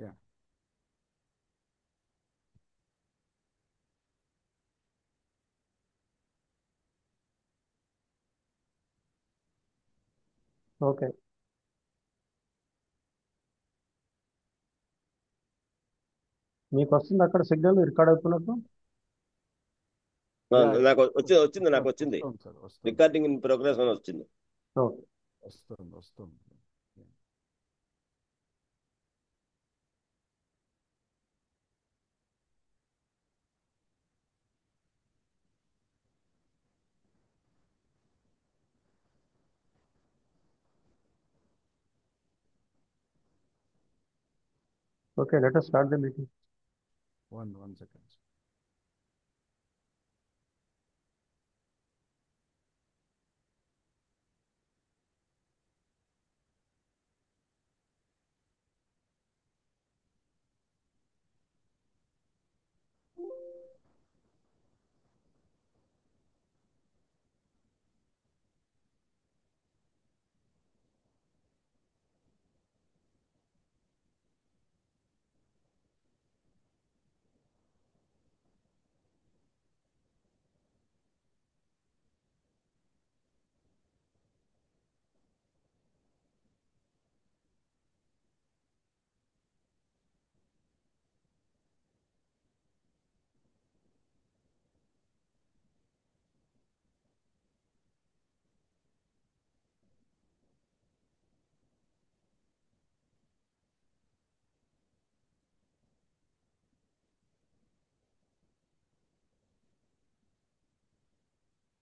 Yeah. Okay. మీకు వస్తుంది అక్కడ సిగ్నల్ రికార్డ్ అవుతున్నట్టు? యా, నాకు వచ్చింది, నాకు వస్తుంది వచ్చింది. వస్తుంది సార్, వస్తుంది. రికార్డింగ్ ఇన్ ప్రోగ్రెస్ అని వచ్చింది. ఓకే. వస్తుంది వస్తుంది. Okay, let us start the meeting. One second.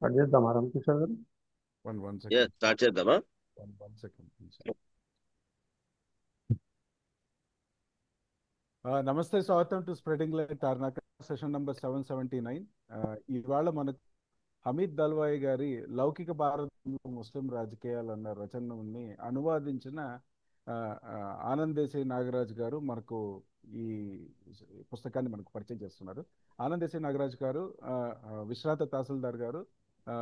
Start చేద్దామా రామకృష్ణ గారు? One second. స్టార్ట్ చేద్దామా? One second please. నమస్తే, స్వాగతం to spreading light Tarnaka session number 779. ఇవాళ మనకు హమీద్ దల్వాయి గారి లౌకిక భారతంలో ముస్లిం రాజకీయాలు అన్న రచనని అనువాదించిన ఆ, ఆ, ఆనంద్ దేశాయ్ నాగరాజ్ గారు మనకు ఈ పుస్తకాన్ని మనకు పరిచయం చేస్తున్నారు. ఆనంద్ దేశాయ్ నాగరాజ్ గారు విశ్రాంత తహసీల్దార్ గారు,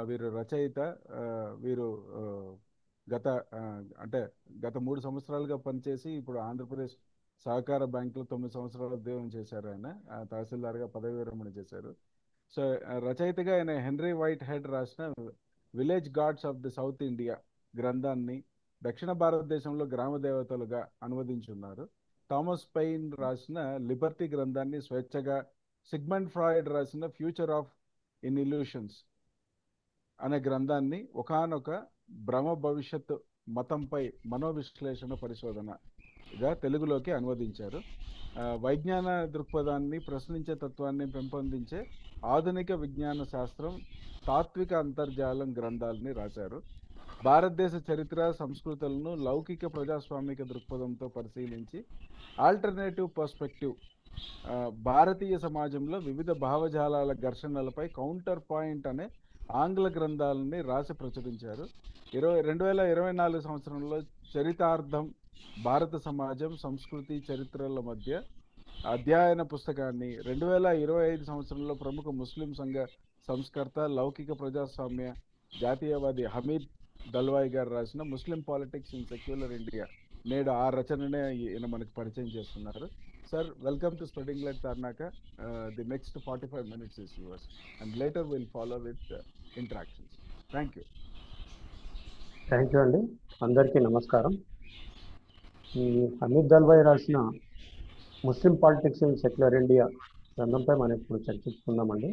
వీరు రచయిత. ఆ, వీరు ఆ, గత ఆ, అంటే గత 3 సంవత్సరాలుగా పనిచేసి ఇప్పుడు ఆంధ్రప్రదేశ్ సహకార బ్యాంకులో 9 సంవత్సరాలు ఉద్యోగం చేశారు. ఆయన తహసీల్దార్గా పదవి విరమణ చేశారు. సో రచయితగా ఆయన హెన్రీ వైట్ హెడ్ రాసిన village God's of the south India గ్రంథాన్ని దక్షిణ భారతదేశంలో గ్రామ దేవతలుగా అనువదించున్నారు. థామస్ పెయిన్ రాసిన లిబర్టీ గ్రంథాన్ని స్వేచ్ఛగా, సిగ్మండ్ ఫ్రాయిడ్ రాసిన ఫ్యూచర్ ఆఫ్ ఇన్ ఇల్యూషన్స్ అనే గ్రంథాన్ని ఒకానొక భ్రమ భవిష్యత్తు మతంపై మనోవిశ్లేషణ పరిశోధనగా తెలుగులోకి అనువదించారు. వైజ్ఞాన దృక్పథాన్ని, ప్రశ్నించే తత్వాన్ని పెంపొందించే ఆధునిక విజ్ఞాన శాస్త్రం, తాత్విక అంతర్జాలం గ్రంథాలని రాశారు. భారతదేశ చరిత్ర, సంస్కృతులను లౌకిక ప్రజాస్వామిక దృక్పథంతో పరిశీలించి ఆల్టర్నేటివ్ పర్స్పెక్టివ్, భారతీయ సమాజంలో వివిధ భావజాలాల ఘర్షణలపై కౌంటర్ పాయింట్ అనే ఆంగ్ల గ్రంథాలని రాసి ప్రచురించారు. 2024 సంవత్సరంలో చరితార్థం, భారత సమాజం, సంస్కృతి, చరిత్రల మధ్య అధ్యయన పుస్తకాన్ని 2025 సంవత్సరంలో ప్రముఖ ముస్లిం సంఘ సంస్కర్త, లౌకిక ప్రజాస్వామ్య జాతీయవాది హమీద్ దల్వాయి గారు రాసిన ముస్లిం పాలిటిక్స్ ఇన్ సెక్యులర్ ఇండియా, నేడు ఆ రచననే ఈయన మనకు పరిచయం చేస్తున్నారు. Sir, welcome to spreading light Tarnaka. The next 45 minutes is yours and later we'll follow with interactions. Thank you. Thank you అండి. అందరికీ నమస్కారం. ఈ హమీద్ దల్వాయి రాసిన ముస్లిం పాలిటిక్స్ ఇన్ సెక్యులర్ ఇండియా గ్రంథంపై మనం ఇప్పుడు చర్చించుకుందామండి.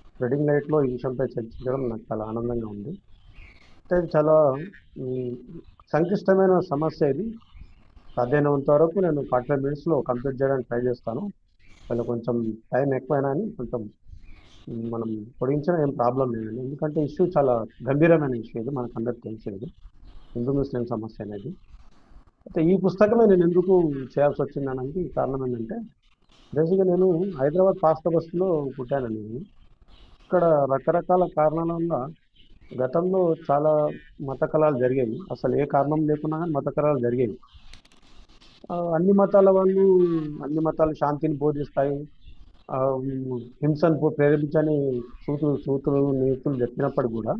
స్ప్రెడింగ్ లైట్లో ఈ విషయంపై చర్చించడం నాకు చాలా ఆనందంగా ఉంది. అంటే ఇది చాలా సంక్లిష్టమైన సమస్య. ఇది సాధ్యమైనంత వరకు నేను 45 minutesలో కంప్లీట్ చేయడానికి ట్రై చేస్తాను. వాళ్ళు కొంచెం టైం ఎక్కువైనా అని కొంచెం మనం పొడిగించిన ఏం ప్రాబ్లం లేదండి. ఎందుకంటే ఇష్యూ చాలా గంభీరమైన ఇష్యూ, ఇది మనకు అందరికి తెలిసేది హిందూ ముస్లిం సమస్య అనేది. అయితే ఈ పుస్తకమే నేను ఎందుకు చేయాల్సి వచ్చిందనడానికి కారణం ఏంటంటే, బేసిక్గా నేను హైదరాబాద్ పాస్త బస్తీలో పుట్టానండి. నేను ఇక్కడ రకరకాల కారణాల వల్ల గతంలో చాలా మత కలహాలు జరిగాయి. అసలు ఏ కారణం లేకున్నా కానీ మత కలహాలు జరిగాయి. అన్ని మతాల వాళ్ళు, అన్ని మతాలు శాంతిని బోధిస్తాయి, హింసను ప్రేరేపించని సూతులు నీతులు చెప్పినప్పటికీ కూడా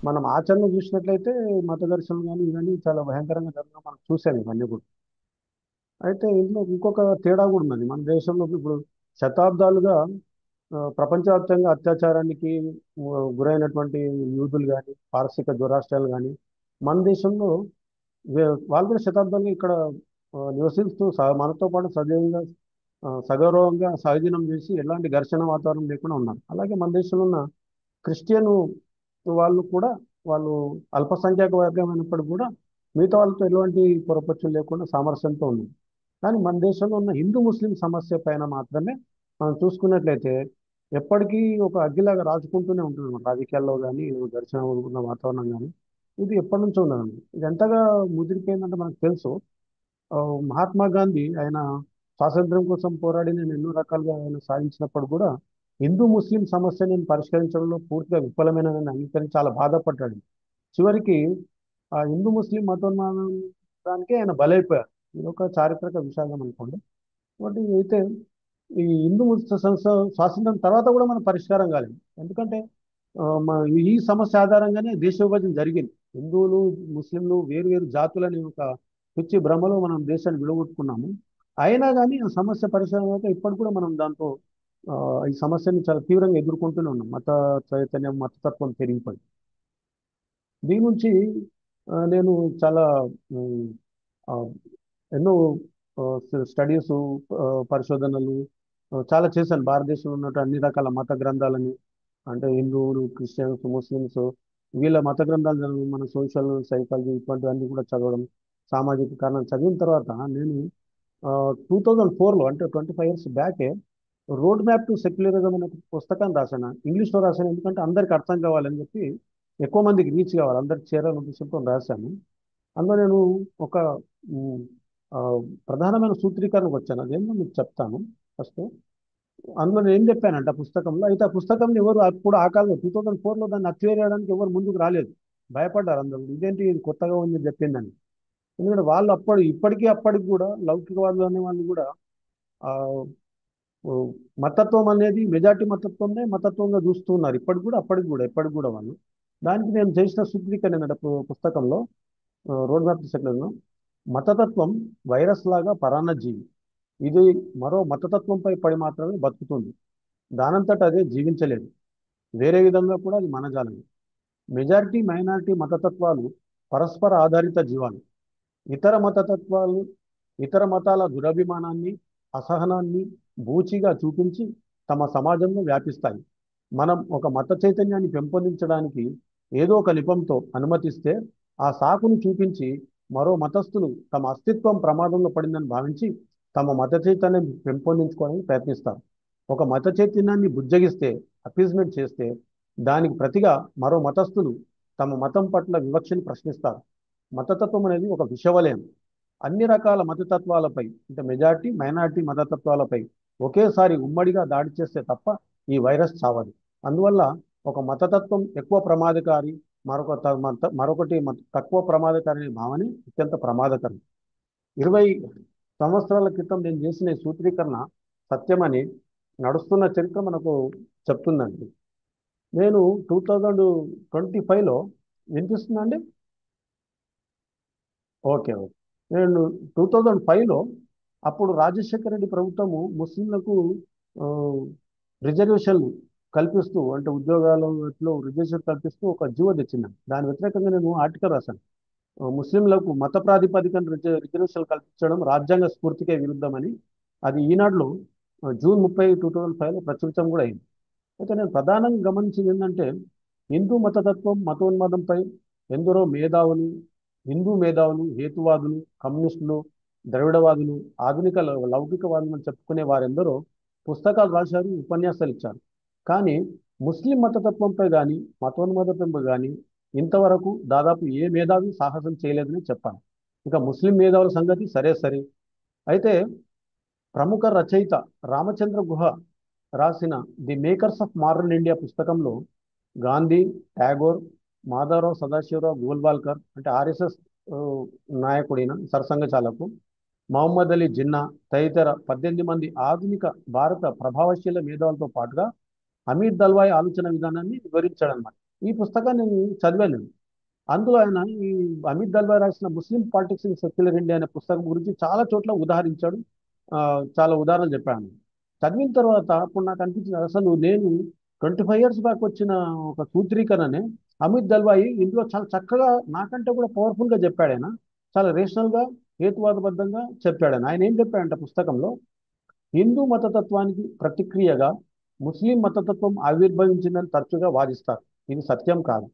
మనం ఆచరణ చూసినట్లయితే మత ఘర్షణలు కానీ ఇవన్నీ చాలా భయంకరంగా జరగడం మనం చూసాము. ఇవన్నీ కూడా అయితే ఇందులో ఇంకొక తేడా కూడా ఉన్నది. మన దేశంలో ఇప్పుడు శతాబ్దాలుగా ప్రపంచవ్యాప్తంగా అత్యాచారానికి గురైనటువంటి యూదులు కానీ, పారసీక జొరాస్ట్రియన్లు కానీ, మన దేశంలో వాళ్ళు కూడా శతాబ్దాలుగా ఇక్కడ నివసిస్తూ మనతో పాటు సజీవంగా సగౌరవంగా సహజీవనం చేసి ఎలాంటి ఘర్షణ వాతావరణం లేకుండా ఉన్నారు. అలాగే మన దేశంలో ఉన్న క్రిస్టియన్ వాళ్ళు కూడా, వాళ్ళు అల్పసంఖ్యాక వర్గం అయినప్పటికీ కూడా మిగతా వాళ్ళతో ఎలాంటి పొరపచ్చులు లేకుండా సామరస్యంతో ఉంది. కానీ మన దేశంలో ఉన్న హిందూ ముస్లిం సమస్య పైన మాత్రమే మనం చూసుకున్నట్లయితే ఎప్పటికీ ఒక అగ్గిలాగా రాజుకుంటూనే ఉంటుంది మన రాజకీయాల్లో కానీ, ఘర్షణ ఉన్న వాతావరణం కానీ. ఇది ఎప్పటి నుంచో ఉన్నదండి. ఇది ఎంతగా ముదిరిపోయిందంటే మనకు తెలుసు. ఆ, మహాత్మా గాంధీ ఆయన స్వాతంత్ర్యం కోసం పోరాడి నేను ఎన్నో రకాలుగా ఆయన సాధించినప్పుడు కూడా హిందూ ముస్లిం సమస్య నేను పరిష్కరించడంలో పూర్తిగా విఫలమైనదని అంగీకరించి చాలా బాధపడ్డాడు. చివరికి ఆ హిందూ ముస్లిం మతోన్మాదానికే ఆయన బలైపోయారు. ఇది ఒక చారిత్రక విషాదం అనుకోండి. కాబట్టి అయితే ఈ హిందూ ముస్లిం సంస్థ స్వాతంత్రం తర్వాత కూడా మన పరిష్కారం కాలేదు. ఎందుకంటే ఈ సమస్య ఆధారంగానే దేశ విభజన జరిగింది. హిందువులు ముస్లింలు వేరు వేరు జాతులని ఒక పిచ్చి భ్రమలో మనం దేశాన్ని విడగొట్టుకున్నాము. అయినా కానీ ఆ సమస్య పరిష్కారం అయ్యాక ఇప్పటికి కూడా మనం దాంతో ఆ, ఈ సమస్యని చాలా తీవ్రంగా ఎదుర్కొంటూనే ఉన్నాం. మత చైతన్యం, మతతత్వం పెరిగిపోయి దీని నుంచి నేను చాలా ఉమ్, ఆ, ఎన్నో స్టడీస్, పరిశోధనలు చాలా చేశాను. భారతదేశంలో ఉన్నట్టు అన్ని రకాల మత గ్రంథాలని, అంటే హిందువులు, క్రిస్టియన్స్, ముస్లిమ్స్ వీళ్ళ మత గ్రంథాలు చదవడం, మన సోషల్ సైకాలజీ ఇటువంటివన్నీ కూడా చదవడం, సామాజిక కారణాలు చదివిన తర్వాత నేను 2004లో, అంటే 25 years బ్యాకే, రోడ్ మ్యాప్ టు సెక్యులరిజం అనే ఒక పుస్తకాన్ని రాశాను. ఇంగ్లీష్లో రాశాను, ఎందుకంటే అందరికి అర్థం కావాలని చెప్పి, ఎక్కువ మందికి రీచ్ కావాలి, అందరికి చేరాలని ఉద్దేశంతో రాశాను. అందులో నేను ఒక ఉమ్, ఆ, ప్రధానమైన సూత్రీకరణకు వచ్చాను. అదేంటో మీకు చెప్తాను ఫస్ట్. అందులో నేను ఏం చెప్పానంటే ఆ పుస్తకంలో, అయితే ఆ పుస్తకం ఎవరు అప్పుడు ఆ కాలంలో 2004లో దాన్ని అక్వైర్ చేయడానికి ఎవరు ముందుకు రాలేదు. భయపడ్డారు అందరూ, ఇదేంటి ఇది కొత్తగా ఉంది అని చెప్పిందని. ఎందుకంటే వాళ్ళు అప్పటికి కూడా లౌకికవాదులు అనే వాళ్ళు కూడా ఆ ఓ, మతత్వం అనేది మెజార్టీ మతత్వంనే మతత్వంగా చూస్తున్నారు ఇప్పటికి కూడా, ఎప్పటికి కూడా వాళ్ళు. దానికి నేను చేసిన సూత్రీకరణ ఏంటంటే పుస్తకంలో, రోడ్ మ్యాప్ సెక్యులర్లో, మతతత్వం వైరస్ లాగా పరాన్నజీవి. ఇది మరో మతతత్వంపై పడి మాత్రమే బతుకుతుంది. దానంతట అదే జీవించలేదు. వేరే విధంగా కూడా అది మనజాలం. మెజారిటీ మైనారిటీ మతతత్వాలు పరస్పర ఆధారిత జీవాలు. ఇతర మతతత్వాలు ఇతర మతాల దురభిమానాన్ని, అసహనాన్ని బూచిగా చూపించి తమ సమాజంలో వ్యాపిస్తాయి. మనం ఒక మత చైతన్యాన్ని పెంపొందించడానికి ఏదో ఒక నిపంతో అనుమతిస్తే, ఆ సాకును చూపించి మరో మతస్థులు తమ అస్తిత్వం ప్రమాదంలో పడిందని భావించి తమ మత చైతన్యం పెంపొందించుకోవడానికి ప్రయత్నిస్తారు. ఒక మత చైతన్యాన్ని బుజ్జగిస్తే, అపీజ్మెంట్ చేస్తే, దానికి ప్రతిగా మరో మతస్థులు తమ మతం పట్ల వివక్షని ప్రశ్నిస్తారు. మతతత్వం అనేది ఒక విషవలయం. అన్ని రకాల మతతత్వాలపై, అంటే మెజారిటీ మైనారిటీ మతతత్వాలపై ఒకేసారి ఉమ్మడిగా దాడి చేస్తే తప్ప ఈ వైరస్ చావదు. అందువల్ల ఒక మతతత్వం ఎక్కువ ప్రమాదకారి, మరొకటి తక్కువ ప్రమాదకారి అనే భావన అత్యంత ప్రమాదకరం. 20 సంవత్సరాల క్రితం నేను చేసిన ఈ సూత్రీకరణ సత్యమని నడుస్తున్న చరిత్ర మనకు చెప్తుందండి. నేను 2025లో, వినిపిస్తుందండి? Okay, okay. నేను 2005లో, అప్పుడు రాజశేఖర రెడ్డి ప్రభుత్వము ముస్లింలకు ఆ, రిజర్వేషన్లు కల్పిస్తూ, అంటే ఉద్యోగాలలో రిజర్వేషన్ కల్పిస్తూ ఒక జీవో తెచ్చింది. దాని వ్యతిరేకంగా నేను ఆర్టికల్ రాశాను. ముస్లింలకు మత ప్రాతిపదికన రిజర్వేషన్లు కల్పించడం రాజ్యాంగ స్ఫూర్తికే విరుద్ధమని. అది ఈనాడులో జూన్ 30, 2005లో ప్రచురితం కూడా అయింది. అయితే నేను ప్రధానంగా గమనించింది ఏంటంటే, హిందూ మతతత్వం, మతోన్మాదంపై ఎందరో మేధావులు, హిందూ మేధావులు, హేతువాదులు, కమ్యూనిస్టులు, ద్రవిడవాదులు, ఆధునిక లౌకికవాదులు అని చెప్పుకునే వారెందరో పుస్తకాలు రాశారు, ఉపన్యాసాలు ఇచ్చారు. కానీ ముస్లిం మతతత్వంపై కానీ, మతోన్మాదంపై కానీ ఇంతవరకు దాదాపు ఏ మేధావి సాహసం చేయలేదని చెప్పాను. ఇక ముస్లిం మేధావుల సంగతి సరే సరే. అయితే ప్రముఖ రచయిత రామచంద్ర గుహ రాసిన the makers of modern India పుస్తకంలో గాంధీ, టాగోర్, మాధవరావు సదాశివరావు గోల్వాల్కర్, అంటే ఆర్ఎస్ఎస్ నాయకుడైన సరసంఘచాలకు, మహమ్మద్ అలీ జిన్నా తదితర 18 మంది ఆధునిక భారత ప్రభావశీల మేధావులతో పాటుగా హమీద్ దల్వాయి ఆలోచన విధానాన్ని వివరించాడనమాట. ఈ పుస్తకాన్ని నేను చదివాను. అందులో ఆయన ఈ అమిత్ దల్వాయ్ రాసిన ముస్లిం పాలిటిక్స్ ఇన్ సెక్యులర్ ఇండియా అనే పుస్తకం గురించి చాలా చోట్ల ఉదాహరించాడు. ఆ, చాలా ఉదాహరణలు చెప్పాను. చదివిన తర్వాత అప్పుడు నాకు అనిపించింది అసలు నేను 25 years బ్యాక్ వచ్చిన ఒక సూత్రీకరణనే అమిత్ దల్వాయి ఇందులో చాలా చక్కగా నాకంటే కూడా పవర్ఫుల్ గా చెప్పాడు ఆయన. చాలా రేషనల్ గా హేతువాదబద్ధంగా చెప్పాడు ఆయన. ఆయన ఏం చెప్పాడంటే పుస్తకంలో హిందూ మతతత్వానికి ప్రతిక్రియగా ముస్లిం మతతత్వం ఆవిర్భవించిందని తరచుగా వాదిస్తారు. ఇది సత్యం కాదు.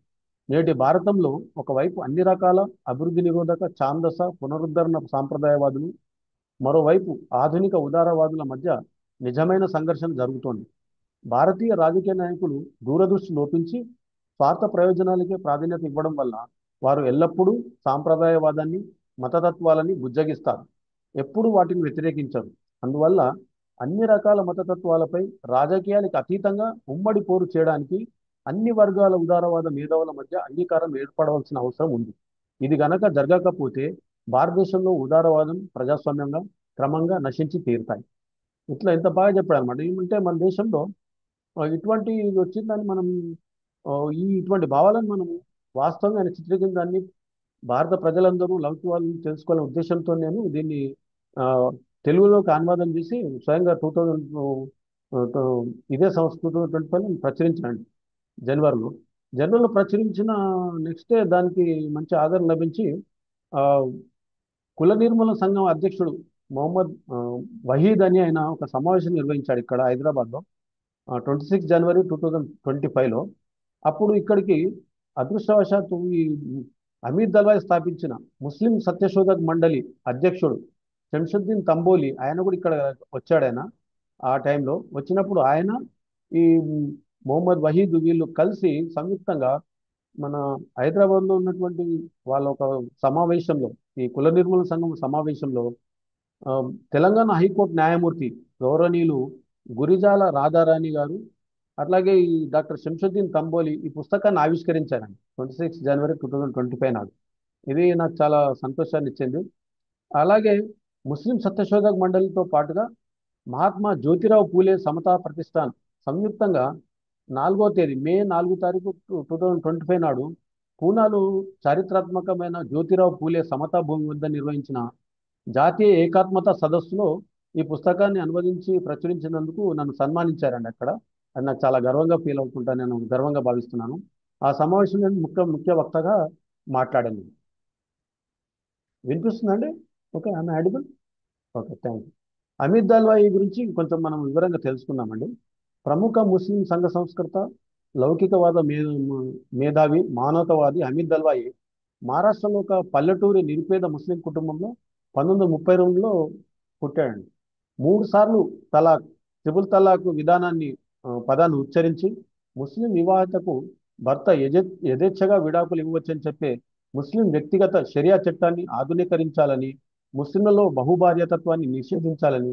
నేటి భారతంలో ఒకవైపు అన్ని రకాల అభివృద్ధి నిరోధక ఛాందస పునరుద్ధరణ సాంప్రదాయవాదులు, మరోవైపు ఆధునిక ఉదారవాదుల మధ్య నిజమైన సంఘర్షణ జరుగుతోంది. భారతీయ రాజకీయ నాయకులు దూరదృష్టి లోపించి స్వార్థ ప్రయోజనాలకే ప్రాధాన్యత ఇవ్వడం వల్ల వారు ఎల్లప్పుడూ సాంప్రదాయవాదాన్ని, మతతత్వాలని బుజ్జగిస్తారు, ఎప్పుడూ వాటిని వ్యతిరేకించరు. అందువల్ల అన్ని రకాల మతతత్వాలపై రాజకీయాలకు అతీతంగా ఉమ్మడి పోరు చేయడానికి అన్ని వర్గాల ఉదారవాద మేధావుల మధ్య అంగీకారం ఏర్పడవలసిన అవసరం ఉంది. ఇది గనక జరగకపోతే భారతదేశంలో ఉదారవాదం ప్రజాస్వామ్యంగా క్రమంగా నశించి తీరుతాయి. ఇట్లా ఎంత బాగా చెప్పాడు అనమాట. ఏమంటే మన దేశంలో ఇటువంటి ఇది వచ్చిందని మనం ఆ, ఇటువంటి భావాలను మనం వాస్తవంగా ఆయన చిత్రీకరించిన దాన్ని భారత ప్రజలందరూ లౌకివాదులు తెలుసుకోవాలనే ఉద్దేశంతో నేను దీన్ని ఆ, తెలుగులోకి అనువాదం చేసి స్వయంగా 2000 ఇదే సంవత్సరం 2025 ప్రచురించాను జనవరిలో. జనవరిలో ప్రచురించిన నెక్స్ట్ డే దానికి మంచి ఆదరణ లభించి ఆ, కుల నిర్మూలన సంఘం అధ్యక్షుడు మొహమ్మద్ వహీద్ అని ఆయన ఒక సమావేశం నిర్వహించాడు ఇక్కడ హైదరాబాద్లో 26 జనవరి 2025లో. అప్పుడు ఇక్కడికి అదృష్టవశాత్తు ఈ అమీర్ దల్వాయ్ స్థాపించిన ముస్లిం సత్యశోధక్ మండలి అధ్యక్షుడు శంషుద్దీన్ తంబోలి ఆయన కూడా ఇక్కడ వచ్చాడు. ఆయన ఆ టైంలో వచ్చినప్పుడు ఆయన ఈ మొహమ్మద్ వహీద్ వీళ్ళు కలిసి సంయుక్తంగా మన హైదరాబాద్లో ఉన్నటువంటి వాళ్ళ ఒక సమావేశంలో, ఈ కుల నిర్మూలన సంఘం సమావేశంలో ఆ, తెలంగాణ హైకోర్టు న్యాయమూర్తి గౌరవనీయులు గురిజాల రాధారాణి గారు, అట్లాగే ఈ డాక్టర్ శంషుద్దీన్ తంబోలి ఈ పుస్తకాన్ని ఆవిష్కరించారండి 26 జనవరి 2025 నాడు. ఇది నాకు చాలా సంతోషాన్ని ఇచ్చింది. అలాగే ముస్లిం సత్యశోధక్ మండలితో పాటుగా మహాత్మా జ్యోతిరావు పూలే సమతా ప్రతిష్టాన్ సంయుక్తంగా 4వ తేదీ మే 4 తారీఖు 2025 నాడు పూనాలో చారిత్రాత్మకమైన జ్యోతిరావు పూలే సమతా భూమి వద్ద నిర్వహించిన జాతీయ ఏకాత్మత సదస్సులో ఈ పుస్తకాన్ని అనువదించి ప్రచురించినందుకు నన్ను సన్మానించారండి అక్కడ. అది నాకు చాలా గర్వంగా ఫీల్ అవుతుంటా, నేను గర్వంగా భావిస్తున్నాను. ఆ సమావేశంలో నేను ముఖ్య వక్తగా మాట్లాడాను. వినిపిస్తుందండి? Okay, I'm audible. Okay, thank you. Amit Dalwai గురించి కొంచెం మనం వివరంగా తెలుసుకుందామండి. ప్రముఖ ముస్లిం సంఘ సంస్కృత, లౌకికవాద మేధావి, మానవతావాది అమిత్ దల్వాయి మహారాష్ట్రలో ఒక పల్లెటూరి నిరుపేద ముస్లిం కుటుంబంలో 1932లో పుట్టాడండి. 3 సార్లు తలాక్, త్రిపుల్ తలాక్ పదాన్ని ఉచ్చరించి ముస్లిం వివాహితకు భర్త యథేచ్ఛగా విడాకులు ఇవ్వవచ్చని చెప్పే ముస్లిం వ్యక్తిగత షరియా చట్టాన్ని ఆధునీకరించాలని, ముస్లింలలో బహుభార్యాతత్వాన్ని నిషేధించాలని,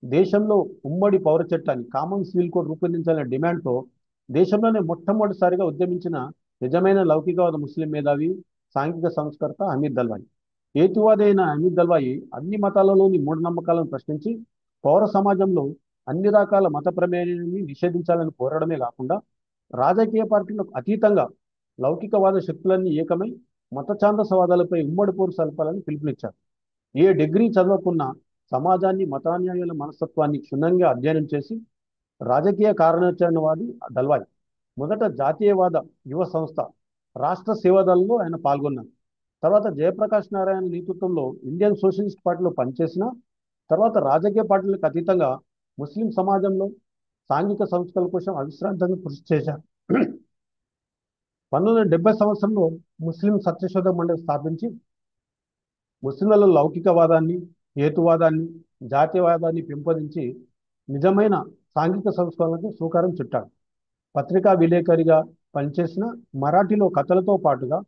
దేశంలో ఉమ్మడి పౌర చట్టాన్ని కామన్ సివిల్ కోడ్ రూపొందించాలనే డిమాండ్తో దేశంలోనే మొట్టమొదటిసారిగా ఉద్యమించిన నిజమైన లౌకికవాద ముస్లిం మేధావి, సాంఘిక సంస్కర్త అమిత్ దల్వాయి. హేతువాది అయిన అమిత్ దల్వాయి అన్ని మతాలలోని మూఢనమ్మకాలను ప్రశ్నించి పౌర సమాజంలో అన్ని రకాల మత ప్రమేయాన్ని నిషేధించాలని కోరడమే కాకుండా రాజకీయ పార్టీలకు అతీతంగా లౌకికవాద శక్తులన్నీ ఏకమై మత ఛాందసవాదాలపై ఉమ్మడి పోరు సలపాలని పిలుపునిచ్చారు. ఏ డిగ్రీ చదవకున్నా సమాజాన్ని, మతాన్యాయాల మనస్తత్వాన్ని క్షుణ్ణంగా అధ్యయనం చేసి రాజకీయ కార్యాచరణవాది దల్వాయి. మొదట జాతీయవాద యువ సంస్థ రాష్ట్ర సేవాదళంలో ఆయన పాల్గొన్నారు. తర్వాత జయప్రకాష్ నారాయణ నేతృత్వంలో ఇండియన్ సోషలిస్ట్ పార్టీలో పనిచేసిన తర్వాత రాజకీయ పార్టీలకు అతీతంగా ముస్లిం సమాజంలో సాంఘిక సంస్కరణల కోసం అవిశ్రాంతంగా కృషి చేశారు. 1970 ముస్లిం సత్యశోధక మండలి స్థాపించి ముస్లింలలో లౌకికవాదాన్ని, హేతువాదాన్ని, జాతీయవాదాన్ని పెంపొందించి నిజమైన సాంఘిక సంస్కరణలకు శ్రీకారం చుట్టాడు. పత్రికా విలేకరిగా పనిచేసిన మరాఠీలో కథలతో పాటుగా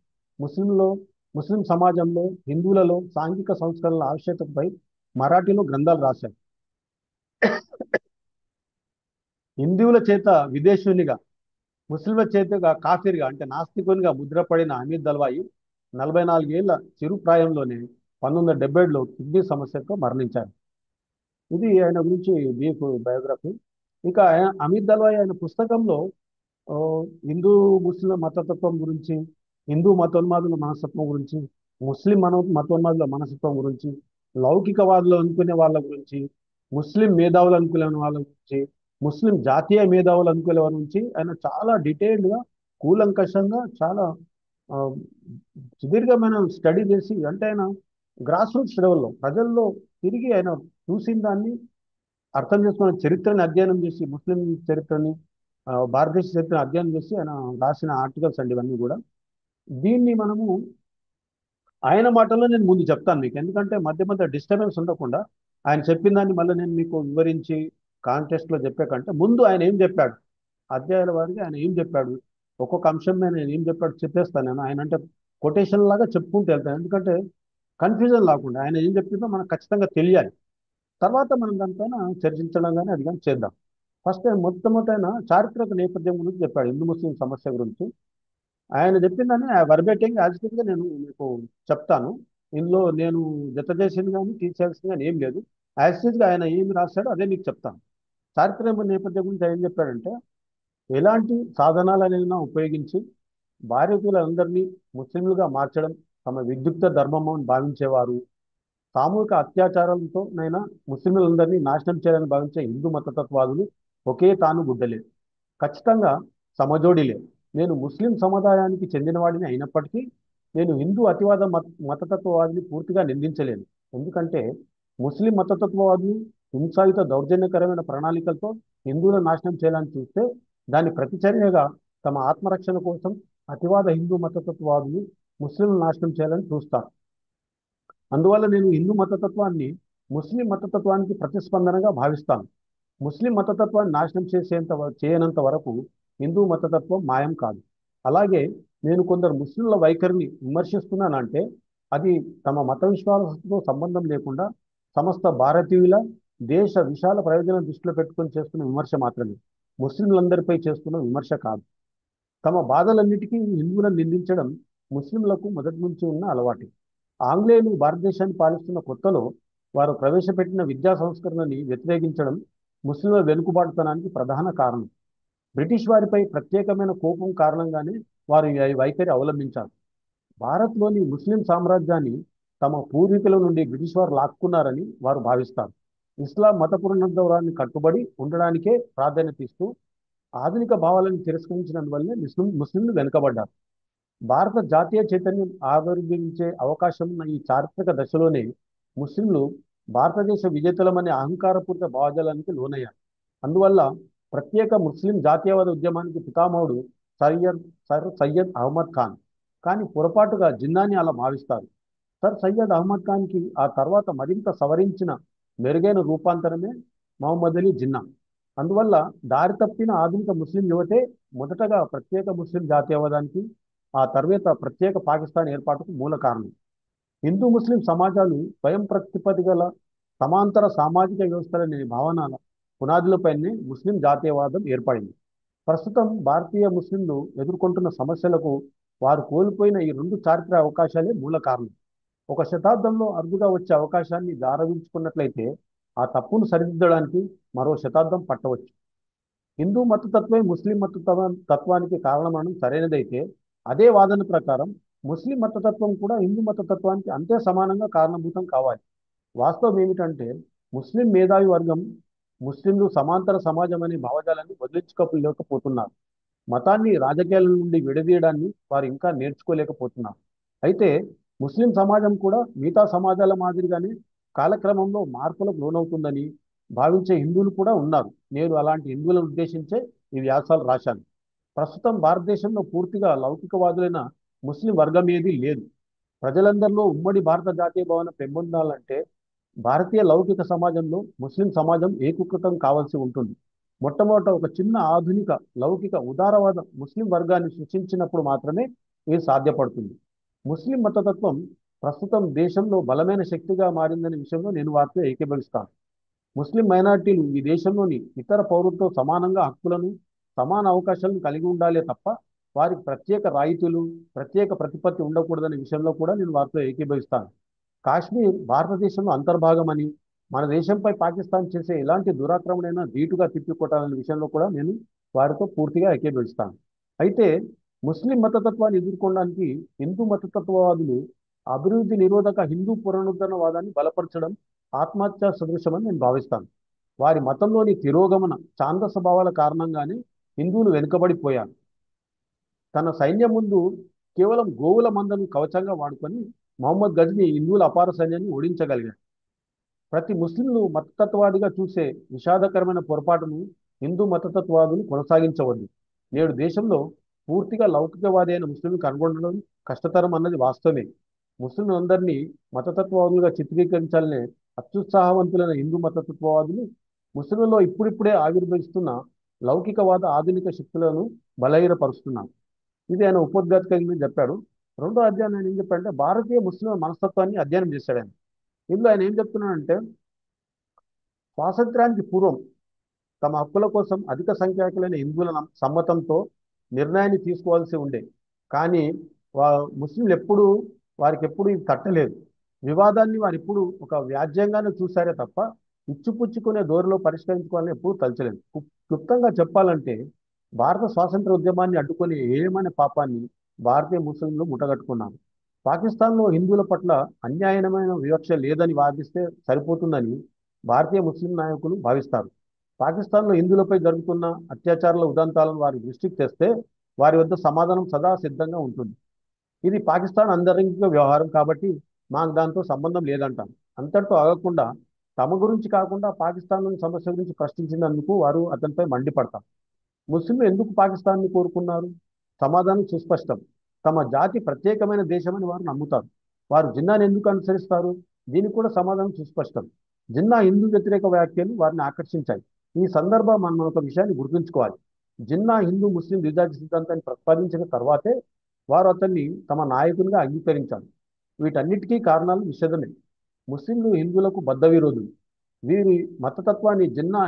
ముస్లిం సమాజంలో, హిందువులలో సాంఘిక సంస్కరణల ఆవశ్యకతపై మరాఠీలో గ్రంథాలు రాశారు. హిందువుల చేత విదేశీయునిగా, ముస్లింల చేతగా కాఫీర్గా అంటే నాస్తికునిగా ముద్రపడిన అమిత్ దల్వాయి 44 ఏళ్ల చిరు ప్రాయంలోనే 1977లో కిడ్నీ సమస్యతో మరణించారు. ఇది ఆయన గురించి బ్రీఫ్ బయోగ్రఫీ. ఇక అమిత్ దల్వాయి ఆయన పుస్తకంలో హిందూ ముస్లిం మతతత్వం గురించి, హిందూ మతోన్మాదుల మనస్తత్వం గురించి, ముస్లిం మతోన్మాదుల మనస్తత్వం గురించి, లౌకికవాదులు అనుకునే వాళ్ళ గురించి, ముస్లిం మేధావులు అనుకునే వాళ్ళ గురించి, ముస్లిం జాతీయ మేధావులు అనుకునే వాళ్ళ గురించి ఆయన చాలా డీటెయిల్డ్గా, కూలంకషంగా, చాలా ఆ, సుదీర్ఘమైన స్టడీ చేసి, అంటే ఆయన గ్రాస్ రూట్స్ లెవెల్లో ప్రజల్లో తిరిగి ఆయన చూసిన దాన్ని అర్థం చేసుకున్న చరిత్రని అధ్యయనం చేసి, ముస్లిం చరిత్రని, భారతదేశ చరిత్రని అధ్యయనం చేసి ఆయన రాసిన ఆర్టికల్స్ అండి ఇవన్నీ కూడా. దీన్ని మనము ఆయన మాటల్లో నేను ముందు చెప్తాను మీకు, ఎందుకంటే మధ్య మధ్య డిస్టర్బెన్స్ ఉండకుండా ఆయన చెప్పిన దాన్ని మళ్ళీ నేను మీకు వివరించి కాంటెస్ట్లో చెప్పే కంటే ముందు ఆయన ఏం చెప్పాడు, అధ్యాయాల వారికి ఆయన ఏం చెప్పాడు, ఒక్కొక్క అంశం మీద నేను ఏం చెప్పాడు చెప్పేస్తాను నేను. ఆయన అంటే కొటేషన్ లాగా చెప్పుకుంటూ వెళ్తాను, ఎందుకంటే కన్ఫ్యూజన్ లేకుండా ఆయన ఏం చెప్పిందో మనకు ఖచ్చితంగా తెలియాలి. తర్వాత మనం దానిపైన చర్చించడం కానీ అది కానీ చేద్దాం. ఫస్ట్ ఆయన మొట్టమొదటైన చారిత్రక నేపథ్యం గురించి చెప్పాడు, హిందూ ముస్లిం సమస్య గురించి. ఆయన చెప్పిందని వర్బేటింగ్ యాజిటివ్గా నేను మీకు చెప్తాను. ఇందులో నేను జత చేసింది కానీ తీసేయాల్సింది కానీ ఏం లేదు. యాజిటివ్గా ఆయన ఏమి రాశాడో అదే మీకు చెప్తాను. చారిత్రక నేపథ్యం గురించి ఆయన ఏం చెప్పాడంటే, ఎలాంటి సాధనాలనైనా ఉపయోగించి భారతీయులందరినీ ముస్లింలుగా మార్చడం తమ విద్యుక్త ధర్మం అని భావించేవారు. సామూహిక అత్యాచారాలతోనైనా ముస్లింలందరినీ నాశనం చేయాలని భావించే హిందూ మతతత్వాదులు ఒకే తాను గుడ్డలే, ఖచ్చితంగా సమజోడిలే. నేను ముస్లిం సముదాయానికి చెందినవాడిని అయినప్పటికీ నేను హిందూ అతివాద మతతత్వవాదిని పూర్తిగా నిందించలేను. ఎందుకంటే ముస్లిం మతతత్వవాదులు హింసాయుత దౌర్జన్యకరమైన ప్రణాళికలతో హిందువులను నాశనం చేయాలని చూస్తే దాని ప్రతిచర్యగా తమ ఆత్మరక్షణ కోసం అతివాద హిందూ మతతత్వవాదులు ముస్లింలను నాశనం చేయాలని చూస్తారు. అందువల్ల నేను హిందూ మతతత్వాన్ని ముస్లిం మతతత్వానికి ప్రతిస్పందనగా భావిస్తాను. ముస్లిం మతతత్వాన్ని నాశనం చేయనంత వరకు హిందూ మతతత్వం మాయం కాదు. అలాగే నేను కొందరు ముస్లింల వైఖరిని విమర్శిస్తున్నానంటే అది తమ మత విశ్వాసంతో సంబంధం లేకుండా సమస్త భారతీయుల దేశ విశాల ప్రయోజనం దృష్టిలో పెట్టుకొని చేస్తున్న విమర్శ మాత్రమే, ముస్లింలందరిపై చేస్తున్న విమర్శ కాదు. తమ బాధలన్నిటికీ హిందువులను నిందించడం ముస్లింలకు మొదటి నుంచి ఉన్న అలవాటు. ఆంగ్లేయులు భారతదేశాన్ని పాలిస్తున్న కొత్తలో వారు ప్రవేశపెట్టిన విద్యా సంస్కరణని వ్యతిరేకించడం ముస్లింల వెనుకబాటుతనానికి ప్రధాన కారణం. బ్రిటిష్ వారిపై ప్రత్యేకమైన కోపం కారణంగానే వారు ఈ వైఖరి అవలంబించారు. భారత్లోని ముస్లిం సామ్రాజ్యాన్ని తమ పూర్వీకుల నుండి బ్రిటిష్ వారు లాక్కున్నారని వారు భావిస్తారు. ఇస్లాం మత పునరుద్ధరణాన్ని కట్టుబడి ఉండడానికే ప్రాధాన్యత ఇస్తూ ఆధునిక భావాలను తిరస్కరించినందువల్లే ముస్లింలు వెనుకబడ్డారు. భారత జాతీయ చైతన్యం ఆవిర్భవించే అవకాశం ఉన్న ఈ చారిత్రక దశలోనే ముస్లింలు భారతదేశ విజేతలమనే అహంకారపూరిత భావజాలానికి లోనయ్యారు. అందువల్ల ప్రత్యేక ముస్లిం జాతీయవాద ఉద్యమానికి పితామహుడు సర్ సయ్యద్ అహ్మద్ ఖాన్. కానీ పొరపాటుగా జిన్నాని అలా భావిస్తారు. సర్ సయ్యద్ అహ్మద్ ఖాన్కి ఆ తర్వాత మరింత సవరించిన మెరుగైన రూపాంతరమే మహమ్మద్ అలీ జిన్నా. అందువల్ల దారి తప్పిన ఆధునిక ముస్లిం యువతే మొదటగా ప్రత్యేక ముస్లిం జాతీయవాదానికి, ఆ తర్వాత ప్రత్యేక పాకిస్తాన్ ఏర్పాటుకు మూల కారణం. హిందూ ముస్లిం సమాజాలు స్వయం ప్రతిపత్తి గల సమాంతర సామాజిక వ్యవస్థలనే భావనల పునాదులపైనే ముస్లిం జాతీయవాదం ఏర్పడింది. ప్రస్తుతం భారతీయ ముస్లింలు ఎదుర్కొంటున్న సమస్యలకు వారు కోల్పోయిన ఈ రెండు చారిత్రక అవకాశాలే మూల కారణం. ఒక శతాబ్దంలో అరుదుగా వచ్చే అవకాశాన్ని దారవించుకున్నట్లయితే ఆ తప్పును సరిదిద్దడానికి మరో శతాబ్దం పట్టవచ్చు. హిందూ మతతత్వమే ముస్లిం తత్వానికి కారణమనడం సరైనదైతే, అదే వాదన ప్రకారం ముస్లిం మతతత్వం కూడా హిందూ మతతత్వానికి అంతే సమానంగా కారణభూతం కావాలి. వాస్తవం ఏమిటంటే ముస్లిం మేధావి వర్గం ముస్లింలు సమాంతర సమాజం అనే భావజాలాన్ని వదిలించుకోలేకపోతున్నారు. మతాన్ని రాజకీయాల నుండి విడదీయడాన్ని వారు ఇంకా నేర్చుకోలేకపోతున్నారు. అయితే ముస్లిం సమాజం కూడా మిగతా సమాజాల మాదిరిగానే కాలక్రమంలో మార్పులకు లోనవుతుందని భావించే హిందువులు కూడా ఉన్నారు. నేను అలాంటి హిందువులను ఉద్దేశించే ఈ వ్యాసాలు రాశాను. ప్రస్తుతం భారతదేశంలో పూర్తిగా లౌకికవాదులైన ముస్లిం వర్గం ఏదీ లేదు. ప్రజలందరిలో ఉమ్మడి భారత జాతీయ భావన పెంపొందాలంటే భారతీయ లౌకిక సమాజంలో ముస్లిం సమాజం ఏకీకృతం కావాల్సి ఉంటుంది. మొట్టమొదట ఒక చిన్న ఆధునిక లౌకిక ఉదారవాద ముస్లిం వర్గాన్ని సృష్టించినప్పుడు మాత్రమే ఇది సాధ్యపడుతుంది. ముస్లిం మతతత్వం ప్రస్తుతం దేశంలో బలమైన శక్తిగా మారిందనే విషయంలో నేను వారితో ఏకీభవిస్తాను. ముస్లిం మైనారిటీలు ఈ దేశంలోని ఇతర పౌరులతో సమానంగా హక్కులను, సమాన అవకాశాలను కలిగి ఉండాలే తప్ప వారికి ప్రత్యేక రాయితీలు, ప్రత్యేక ప్రతిపత్తి ఉండకూడదనే విషయంలో కూడా నేను వారితో ఏకీభవిస్తాను. కాశ్మీర్ భారతదేశంలో అంతర్భాగమని, మన దేశంపై పాకిస్తాన్ చేసే ఎలాంటి దురాక్రమణైనా ధీటుగా తిప్పికొట్టాలనే విషయంలో కూడా నేను వారితో పూర్తిగా ఏకీభవిస్తాను. అయితే ముస్లిం మతతత్వాన్ని ఎదుర్కోవడానికి హిందూ మతతత్వవాదులు అభివృద్ధి నిరోధక హిందూ పునరుద్ధరణవాదాన్ని బలపరచడం ఆత్మహత్య సదృశమని నేను భావిస్తాను. వారి మతంలోని తిరోగమన ఛాందస భావాల కారణంగానే హిందువులు వెనుకబడిపోయారు. తన సైన్యం ముందు కేవలం గోవుల మందను కవచంగా వాడుకొని మహమ్మద్ గజ్ని హిందువుల అపార సైన్యాన్ని ఓడించగలిగాడు. ప్రతి ముస్లింను మతతత్వవాదిగా చూసే విషాదకరమైన పొరపాటును హిందూ మతతత్వవాదులు కొనసాగించవద్దు. నేడు దేశంలో పూర్తిగా లౌకికవాది అయిన ముస్లింలు కనుగొనడం కష్టతరం అన్నది వాస్తవమే. ముస్లింలందరినీ మతతత్వవాదులుగా చిత్రీకరించాలనే అత్యుత్సాహవంతులైన హిందూ మతతత్వవాదులు ముస్లింలలో ఇప్పుడిప్పుడే ఆవిర్భవిస్తున్న లౌకికవాద ఆధునిక శక్తులను బలహీనపరుస్తున్నారు. ఇది ఆయన ఉపోద్ఘాతకంగా చెప్పాడు. రెండో అధ్యాయం ఆయన ఏం చెప్పాడంటే భారతీయ ముస్లిం మనస్తత్వాన్ని అధ్యయనం చేశాడు ఆయన. ఇందులో ఆయన ఏం చెప్తున్నాడంటే స్వాతంత్రానికి పూర్వం తమ హక్కుల కోసం అధిక సంఖ్యాకులైన హిందువుల సమ్మతంతో నిర్ణయాన్ని తీసుకోవాల్సి ఉండే. కానీ ముస్లింలు వారికి ఎప్పుడు ఇది తట్టలేదు. వివాదాన్ని వారు ఎప్పుడు ఒక వ్యాజ్యంగానే చూశారే తప్ప ఇచ్చిపుచ్చుకునే దోరలో పరిష్కరించుకోవాలని ఎప్పుడు తలచలేదు. క్లుప్తంగా చెప్పాలంటే భారత స్వాతంత్ర ఉద్యమాన్ని అడ్డుకొని ఏమైన పాపాన్ని భారతీయ ముస్లింలు ముటగట్టుకున్నారు. పాకిస్తాన్లో హిందువుల పట్ల అన్యాయమైన వివక్ష లేదని వాదిస్తే సరిపోతుందని భారతీయ ముస్లిం నాయకులు భావిస్తారు. పాకిస్తాన్లో హిందువులపై జరుగుతున్న అత్యాచారాల ఉదంతాలను వారి దృష్టికి తెస్తే వారి వద్ద సమాధానం సదా సిద్ధంగా ఉంటుంది. ఇది పాకిస్తాన్ అంతరంగిక వ్యవహారం కాబట్టి మాకు దాంతో సంబంధం లేదంటాం. అంతటితో ఆగకుండా తమ గురించి కాకుండా పాకిస్తాన్లోని సమస్య గురించి ప్రశ్నించినందుకు వారు అతనిపై మండిపడతారు. ముస్లింలు ఎందుకు పాకిస్తాన్ని కోరుకున్నారు? సమాధానం సుస్పష్టం. తమ జాతి ప్రత్యేకమైన దేశమని వారు నమ్ముతారు. వారు జిన్నాని ఎందుకు అనుసరిస్తారు? దీనికి కూడా సమాధానం సుస్పష్టం. జిన్నా హిందూ వ్యతిరేక వ్యాఖ్యలు వారిని ఆకర్షించాయి. ఈ సందర్భం మనం ఒక విషయాన్ని గుర్తుంచుకోవాలి. జిన్నా హిందూ ముస్లిం ద్విజాతి సిద్ధాంతాన్ని ప్రతిపాదించిన తర్వాతే వారు అతన్ని తమ నాయకునిగా అంగీకరించారు. వీటన్నిటికీ కారణాలు విషదమే. ముస్లింలు హిందువులకు బద్ధ విరోధులు. వీరి మతతత్వాన్ని జిన్నా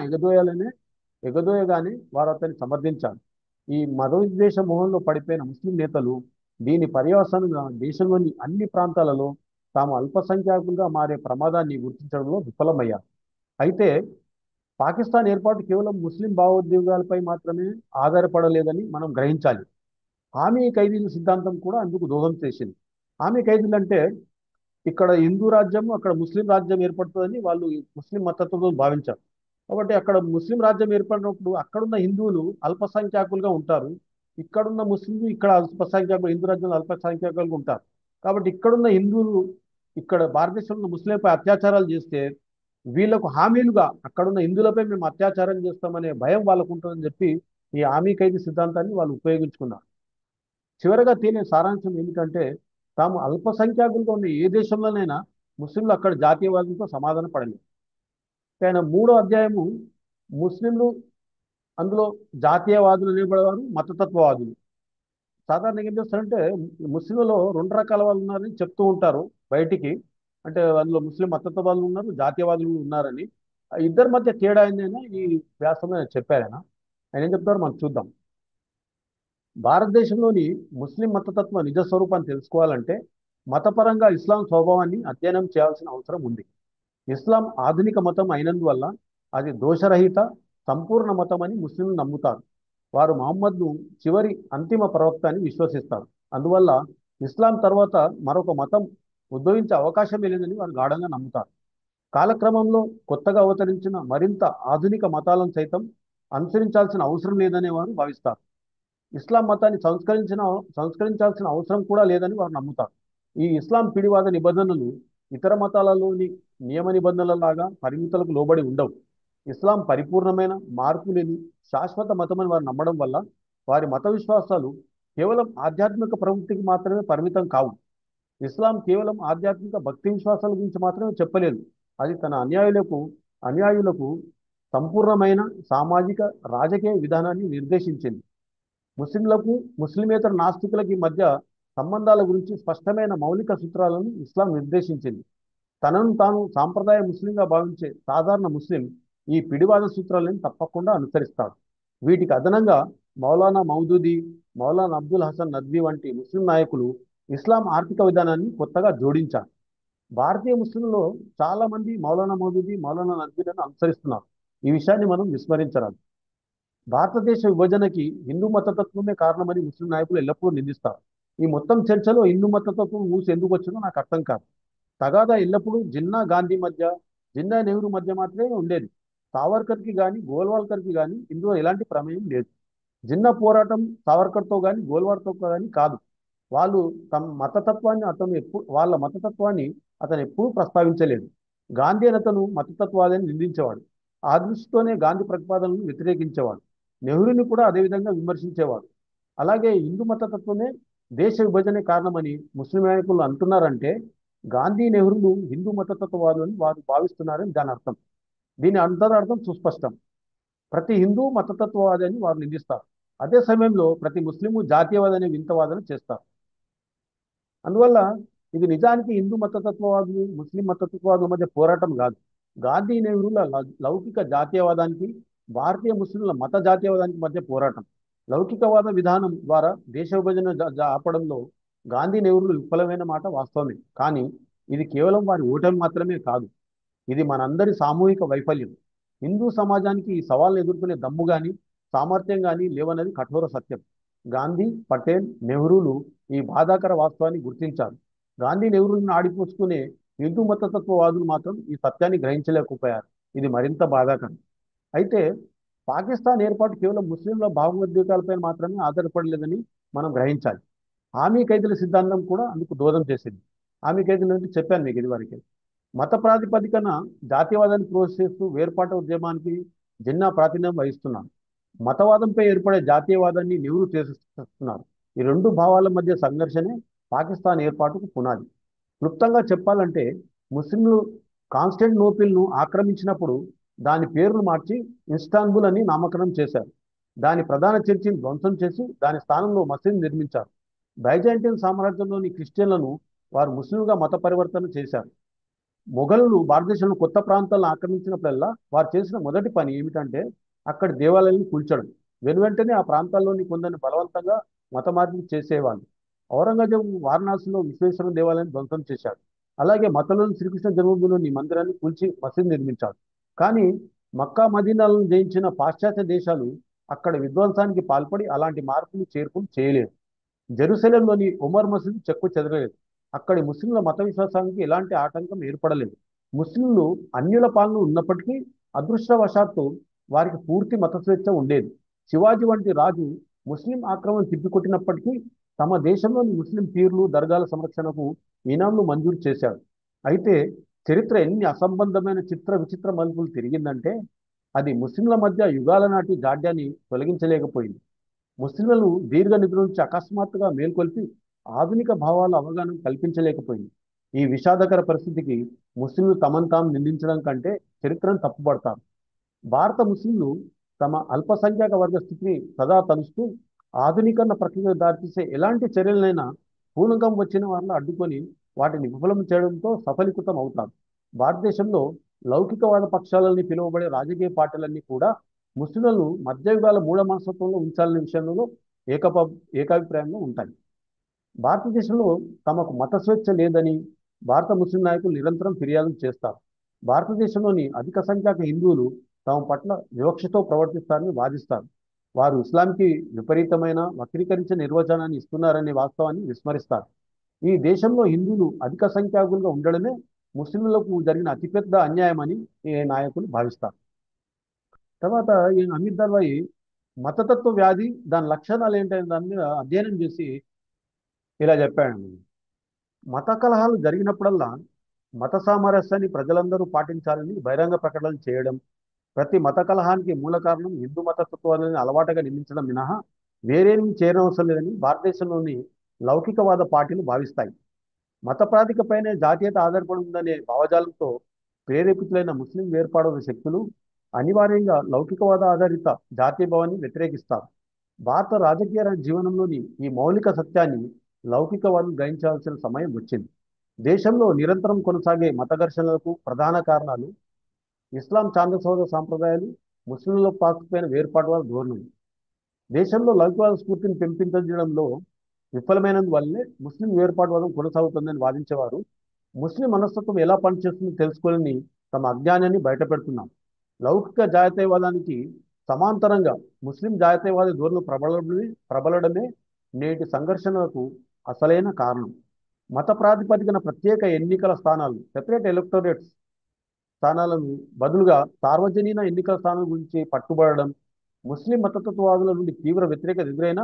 ఎగదోయగానే వారు అతన్ని సమర్థించారు. ఈ మత విద్వేష మోహంలో పడిపోయిన ముస్లిం నేతలు దీని పర్యవసానంగా దేశంలోని అన్ని ప్రాంతాలలో తాము అల్పసంఖ్యాకులుగా మారే ప్రమాదాన్ని గుర్తించడంలో విఫలమయ్యారు. అయితే పాకిస్తాన్ ఏర్పాటు కేవలం ముస్లిం భావోద్వేగాలపై మాత్రమే ఆధారపడలేదని మనం గ్రహించాలి. హామీ ఖైదీల సిద్ధాంతం కూడా అందుకు దోహదం చేసింది. హామీ ఖైదీలు అంటే ఇక్కడ హిందూ రాజ్యం, అక్కడ ముస్లిం రాజ్యం ఏర్పడుతుందని వాళ్ళు ముస్లిం మతత్వంతో భావించారు. కాబట్టి అక్కడ ముస్లిం రాజ్యం ఏర్పడినప్పుడు అక్కడున్న హిందువులు అల్పసంఖ్యాకులుగా ఉంటారు. ఇక్కడున్న ముస్లింలు ఇక్కడ అల్పసంఖ్యాకులు, హిందూ రాజ్యంలో అల్పసంఖ్యాకులుగా ఉంటారు. కాబట్టి ఇక్కడున్న హిందువులు ఇక్కడ భారతదేశంలో ముస్లింలపై అత్యాచారాలు చేస్తే వీళ్ళకు హామీలుగా అక్కడున్న హిందువులపై మేము అత్యాచారం చేస్తామనే భయం వాళ్ళకు ఉంటుందని చెప్పి ఈ హామీ ఖైదీ సిద్ధాంతాన్ని వాళ్ళు ఉపయోగించుకున్నారు. చివరగా తేలిన సారాంశం ఏంటంటే తాము అల్పసంఖ్యాకులుగా ఉన్న ఏ దేశంలోనైనా ముస్లింలు అక్కడ జాతీయవాదంతో సమాధాన పడలేదు. కానీ 3వ అధ్యాయము ముస్లింలు అందులో జాతీయవాదులు అనేవారు, మతతత్వవాదులు. సాధారణంగా ఏం చేస్తారంటే ముస్లింలలో 2 రకాల వాళ్ళు ఉన్నారని చెప్తూ ఉంటారు బయటికి. అంటే అందులో ముస్లిం మతతత్వవాదులు ఉన్నారు, జాతీయవాదులు ఉన్నారని. ఇద్దరి మధ్య తేడా ఏంటైనా ఈ వ్యాసంలో చెప్పారు ఆయన. ఆయన ఏం చెప్తారో మనం చూద్దాం. భారతదేశంలోని ముస్లిం మతతత్వ నిజ స్వరూపాన్ని తెలుసుకోవాలంటే మతపరంగా ఇస్లాం స్వభావాన్ని అధ్యయనం చేయాల్సిన అవసరం ఉంది. ఇస్లాం ఆధునిక మతం అయినందువల్ల అది దోషరహిత సంపూర్ణ మతం అని ముస్లింలు నమ్ముతారు. వారు మహమ్మద్ను చివరి అంతిమ ప్రవక్త అని విశ్వసిస్తారు. అందువల్ల ఇస్లాం తర్వాత మరొక మతం ఉద్భవించే అవకాశమే లేదని వారు గాఢంగా నమ్ముతారు. కాలక్రమంలో కొత్తగా అవతరించిన మరింత ఆధునిక మతాలను సైతం అనుసరించాల్సిన అవసరం లేదనే వారు భావిస్తారు. ఇస్లాం మతాన్ని సంస్కరించాల్సిన అవసరం కూడా లేదని వారు నమ్ముతారు. ఈ ఇస్లాం పిడివాద నిబంధనలు ఇతర మతాలలోని నియమ నిబంధనలలాగా పరిమితులకు లోబడి ఉండవు. ఇస్లాం పరిపూర్ణమైన మార్పు లేని శాశ్వత మతమని వారు నమ్మడం వల్ల వారి మత విశ్వాసాలు కేవలం ఆధ్యాత్మిక ప్రవృత్తికి మాత్రమే పరిమితం కావు. ఇస్లాం కేవలం ఆధ్యాత్మిక భక్తి విశ్వాసాల గురించి మాత్రమే చెప్పలేదు. అది తన అనుయాయులకు సంపూర్ణమైన సామాజిక రాజకీయ విధానాన్ని నిర్దేశించింది. ముస్లింలకు ముస్లిమేతర నాస్తికులకి మధ్య సంబంధాల గురించి స్పష్టమైన మౌలిక సూత్రాలను ఇస్లాం నిర్దేశించింది. తనను తాను సాంప్రదాయ ముస్లింగా భావించే సాధారణ ముస్లిం ఈ పిడివాద సూత్రాలను తప్పకుండా అనుసరిస్తాడు. వీటికి అదనంగా మౌలానా మౌదూదీ, మౌలానా అబ్దుల్ హసన్ నద్వీ వంటి ముస్లిం నాయకులు ఇస్లాం ఆర్థిక విధానాన్ని కొత్తగా జోడించారు. భారతీయ ముస్లింలలో చాలా మంది మౌలానా మౌదూదీ, మౌలానా నద్వీలను అనుసరిస్తున్నారు. ఈ విషయాన్ని మనం విస్మరించరాదు. భారతదేశ విభజనకి హిందూ మతతత్వమే కారణమని ముస్లిం నాయకులు ఎల్లప్పుడూ నిందిస్తారు. ఈ మొత్తం చర్చలో హిందూ మతతత్వం ఊసి ఎందుకు వచ్చిందో నాకు అర్థం కాదు. తగాదా ఎల్లప్పుడూ జిన్నా గాంధీ మధ్య, జిన్నా నెహ్రూ మధ్య మాత్రమే ఉండేది. సావర్కర్కి కానీ గోల్వాల్కర్కి కానీ ఇందులో ఎలాంటి ప్రమేయం లేదు. జిన్నా పోరాటం సావర్కర్తో కానీ గోల్వార్తో కానీ కాదు. వాళ్ళు తమ మతతత్వాన్ని వాళ్ళ మతతత్వాన్ని అతను ఎప్పుడూ ప్రస్తావించలేదు. గాంధీ అతను మతతత్వాదని నిందించేవాడు. ఆ దృష్టితోనే గాంధీ ప్రతిపాదనలను వ్యతిరేకించేవాడు. నెహ్రూని కూడా అదేవిధంగా విమర్శించేవాడు. అలాగే హిందూ మతతత్వమే దేశ విభజనే కారణమని ముస్లిం నాయకులు అంటున్నారంటే గాంధీ నెహ్రూలు హిందూ మతతత్వవాదులని వారు భావిస్తున్నారని దాని అర్థం. దీని అంతరార్థం సుస్పష్టం. ప్రతి హిందూ మతతత్వవాది అని వారు నిందిస్తారు. అదే సమయంలో ప్రతి ముస్లిము జాతీయవాది అనే వింత వాదన చేస్తారు. అందువల్ల ఇది నిజానికి హిందూ మతతత్వవాదులు ముస్లిం మతతత్వవాదుల మధ్య పోరాటం కాదు. గాంధీ నెహ్రూల లౌకిక జాతీయవాదానికి భారతీయ ముస్లింల మత జాతీయవాదానికి మధ్య పోరాటం. లౌకికవాద విధానం ద్వారా దేశ విభజన ఆపడంలో గాంధీ నెహ్రూలు విఫలమైన మాట వాస్తవమే. కానీ ఇది కేవలం వారి ఓటమి మాత్రమే కాదు, ఇది మనందరి సామూహిక వైఫల్యం. హిందూ సమాజానికి ఈ సవాల్ను ఎదుర్కొనే దమ్ము కానీ సామర్థ్యం కానీ లేవన్నది కఠోర సత్యం. గాంధీ, పటేల్, నెహ్రూలు ఈ బాధాకర వాస్తవాన్ని గుర్తించారు. గాంధీ నెహ్రూలను ఆడిపోసుకునే హిందూ మతతత్వవాదులు మాత్రం ఈ సత్యాన్ని గ్రహించలేకపోయారు. ఇది మరింత బాధాకరం. అయితే పాకిస్తాన్ ఏర్పాటు కేవలం ముస్లింల భావోద్వేగాలపై మాత్రమే ఆధారపడలేదని మనం గ్రహించాలి. హామీ ఖైదీల సిద్ధాంతం కూడా అందుకు దోహదం చేసింది. హామీ ఖైదీలు అంటే చెప్పాను మీకు ఇదివరకే. మత ప్రాతిపదికన జాతీయవాదాన్ని ప్రోత్సహిస్తూ వేర్పాటు ఉద్యమానికి జిన్నా ప్రాతినిధ్యం వహిస్తున్నాను. మతవాదంపై ఏర్పడే జాతీయవాదాన్ని నెహ్రూ చేస్తున్నారు. ఈ రెండు భావాల మధ్య సంఘర్షణే పాకిస్తాన్ ఏర్పాటుకు పునాది. క్లుప్తంగా చెప్పాలంటే ముస్లింలు కాన్స్టాంటినోపిల్ను ఆక్రమించినప్పుడు దాని పేరును మార్చి ఇస్తాన్బుల్ అని నామకరణం చేశారు. దాని ప్రధాన చర్చిని ధ్వంసం చేసి దాని స్థానంలో మసీదు నిర్మించారు. బైజాంటియన్ సామ్రాజ్యంలోని క్రిస్టియన్లను వారు ముస్లింగా మత పరివర్తన చేశారు. మొఘలులు భారతదేశంలో కొత్త ప్రాంతాలను ఆక్రమించినప్పుడల్లా వారు చేసిన మొదటి పని ఏమిటంటే అక్కడి దేవాలయాలను కూల్చడం. వెనువెంటనే ఆ ప్రాంతాల్లోని కొందరిని బలవంతంగా మత మార్పిడి చేసేవాళ్ళు. ఔరంగజేబు వారణాసిలో విశ్వేశ్వర దేవాలయాన్ని ధ్వంసం చేశాడు. అలాగే మతంలోని శ్రీకృష్ణ జన్మభూమిలోని మందిరాన్ని కూల్చి మసీదు నిర్మించాడు. కానీ మక్కా మదీనాలను జయించిన పాశ్చాత్య దేశాలు అక్కడ విధ్వంసానికి పాల్పడి అలాంటి మార్పులు చేర్పులు చేయలేదు. జెరూసలేంలోని ఉమర్ మసీదు చెక్కు చెదరలేదు. అక్కడి ముస్లింల మత విశ్వాసానికి ఎలాంటి ఆటంకం ఏర్పడలేదు. ముస్లింలు అన్యుల పాలన ఉన్నప్పటికీ అదృష్టవశాత్తు వారికి పూర్తి మత స్వేచ్ఛ ఉండేది. శివాజీ వంటి రాజు ముస్లిం ఆక్రమణ తిప్పికొట్టినప్పటికీ తమ దేశంలోని ముస్లిం పీర్లు దర్గాల సంరక్షణకు ఇనాంలు మంజూరు చేశాడు. అయితే చరిత్ర ఎన్ని అసంబద్ధమైన విచిత్ర మలుపులు తిరిగిందంటే అది ముస్లింల మధ్య యుగాల నాటి జాడ్యాన్ని తొలగించలేకపోయింది. ముస్లింలను దీర్ఘ నిద్ర నుంచి అకస్మాత్తుగా మేల్కొల్పి ఆధునిక భావాల అవగాహన కల్పించలేకపోయింది. ఈ విషాదకర పరిస్థితికి ముస్లింలు తమను తాము నిందించడం కంటే చరిత్రను తప్పుపడతారు. భారత ముస్లింలు తమ అల్పసంఖ్యాక వర్గ స్థితిని సదా తలుస్తూ ఆధునీకరణ ప్రక్రియకు దారితీసే ఎలాంటి చర్యలనైనా పూనకం వచ్చిన వాళ్ళని అడ్డుకొని వాటిని విఫలం చేయడంతో సఫలీకృతం అవుతారు. భారతదేశంలో లౌకికవాద పక్షాలని పిలువబడే రాజకీయ పార్టీలన్నీ కూడా ముస్లింలను మధ్యయుగాల మూఢ మనస్తత్వంలో ఉంచాలనే విషయంలో ఏకాభిప్రాయంలో ఉంటాయి. భారతదేశంలో తమకు మత స్వేచ్ఛ లేదని భారత ముస్లిం నాయకులు నిరంతరం ఫిర్యాదులు చేస్తారు. భారతదేశంలోని అధిక సంఖ్యాక హిందువులు తమ పట్ల వివక్షతో ప్రవర్తిస్తారని వాదిస్తారు. వారు ఇస్లాంకి విపరీతమైన వక్రీకరించిన నిర్వచనాన్ని ఇస్తున్నారనే వాస్తవాన్ని విస్మరిస్తారు. ఈ దేశంలో హిందువులు అధిక సంఖ్యాకులుగా ఉండడమే ముస్లింలకు జరిగిన అతిపెద్ద అన్యాయమని ఈ నాయకులు భావిస్తారు. తర్వాత ఈ అమిత్ దల్వాయి మతతత్వ వ్యాధి దాని లక్షణాలు ఏంటనే దాని మీద అధ్యయనం చేసి ఇలా చెప్పాడు. మత కలహాలు జరిగినప్పుడల్లా మత సామరస్యాన్ని ప్రజలందరూ పాటించాలని బహిరంగ ప్రకటనలు చేయడం, ప్రతి మత కలహానికి మూల కారణం హిందూ మతతత్వాన్ని అలవాటుగా నిందించడం మినహా వేరేమీ చేయనవసరం లేదని భారతదేశంలోని లౌకికవాద పార్టీలు భావిస్తాయి. మత ప్రాతిపదికపైనే జాతీయత ఆధారపడి ఉందనే భావజాలంతో ప్రేరేపితులైన ముస్లిం వేర్పాటు శక్తులు అనివార్యంగా లౌకికవాద ఆధారిత జాతీయ భావాన్ని వ్యతిరేకిస్తారు. భారత రాజకీయ జీవనంలోని ఈ మౌలిక సత్యాన్ని లౌకికవాదం గ్రహించాల్సిన సమయం వచ్చింది. దేశంలో నిరంతరం కొనసాగే మత ఘర్షణలకు ప్రధాన కారణాలు ఇస్లాం ఛాందసోద సాంప్రదాయాలు, ముస్లింలలో పాకుపోయిన వేర్పాటువాద ధోరణులు. దేశంలో లౌకికవాద స్ఫూర్తిని పెంపొందించడంలో విఫలమైనందువల్లే ముస్లిం వేర్పాటువాదం కొనసాగుతుందని వాదించేవారు ముస్లిం మనస్తత్వం ఎలా పనిచేస్తుందో తెలుసుకోవాలని తమ అజ్ఞానాన్ని బయటపెడుతున్నాం. లౌకిక జాతీయవాదానికి సమాంతరంగా ముస్లిం జాతీయవాద ధోరణులు ప్రబలడమే నేటి సంఘర్షణలకు అసలైన కారణం. మత ప్రాతిపదికన ప్రత్యేక ఎన్నికల స్థానాలు, సెపరేట్ ఎలక్టోరేట్స్ స్థానాలను బదులుగా సార్వజనీన ఎన్నికల స్థానాల గురించి పట్టుబడడం, ముస్లిం మతతత్వవాదుల నుండి తీవ్ర వ్యతిరేకత ఎదురైన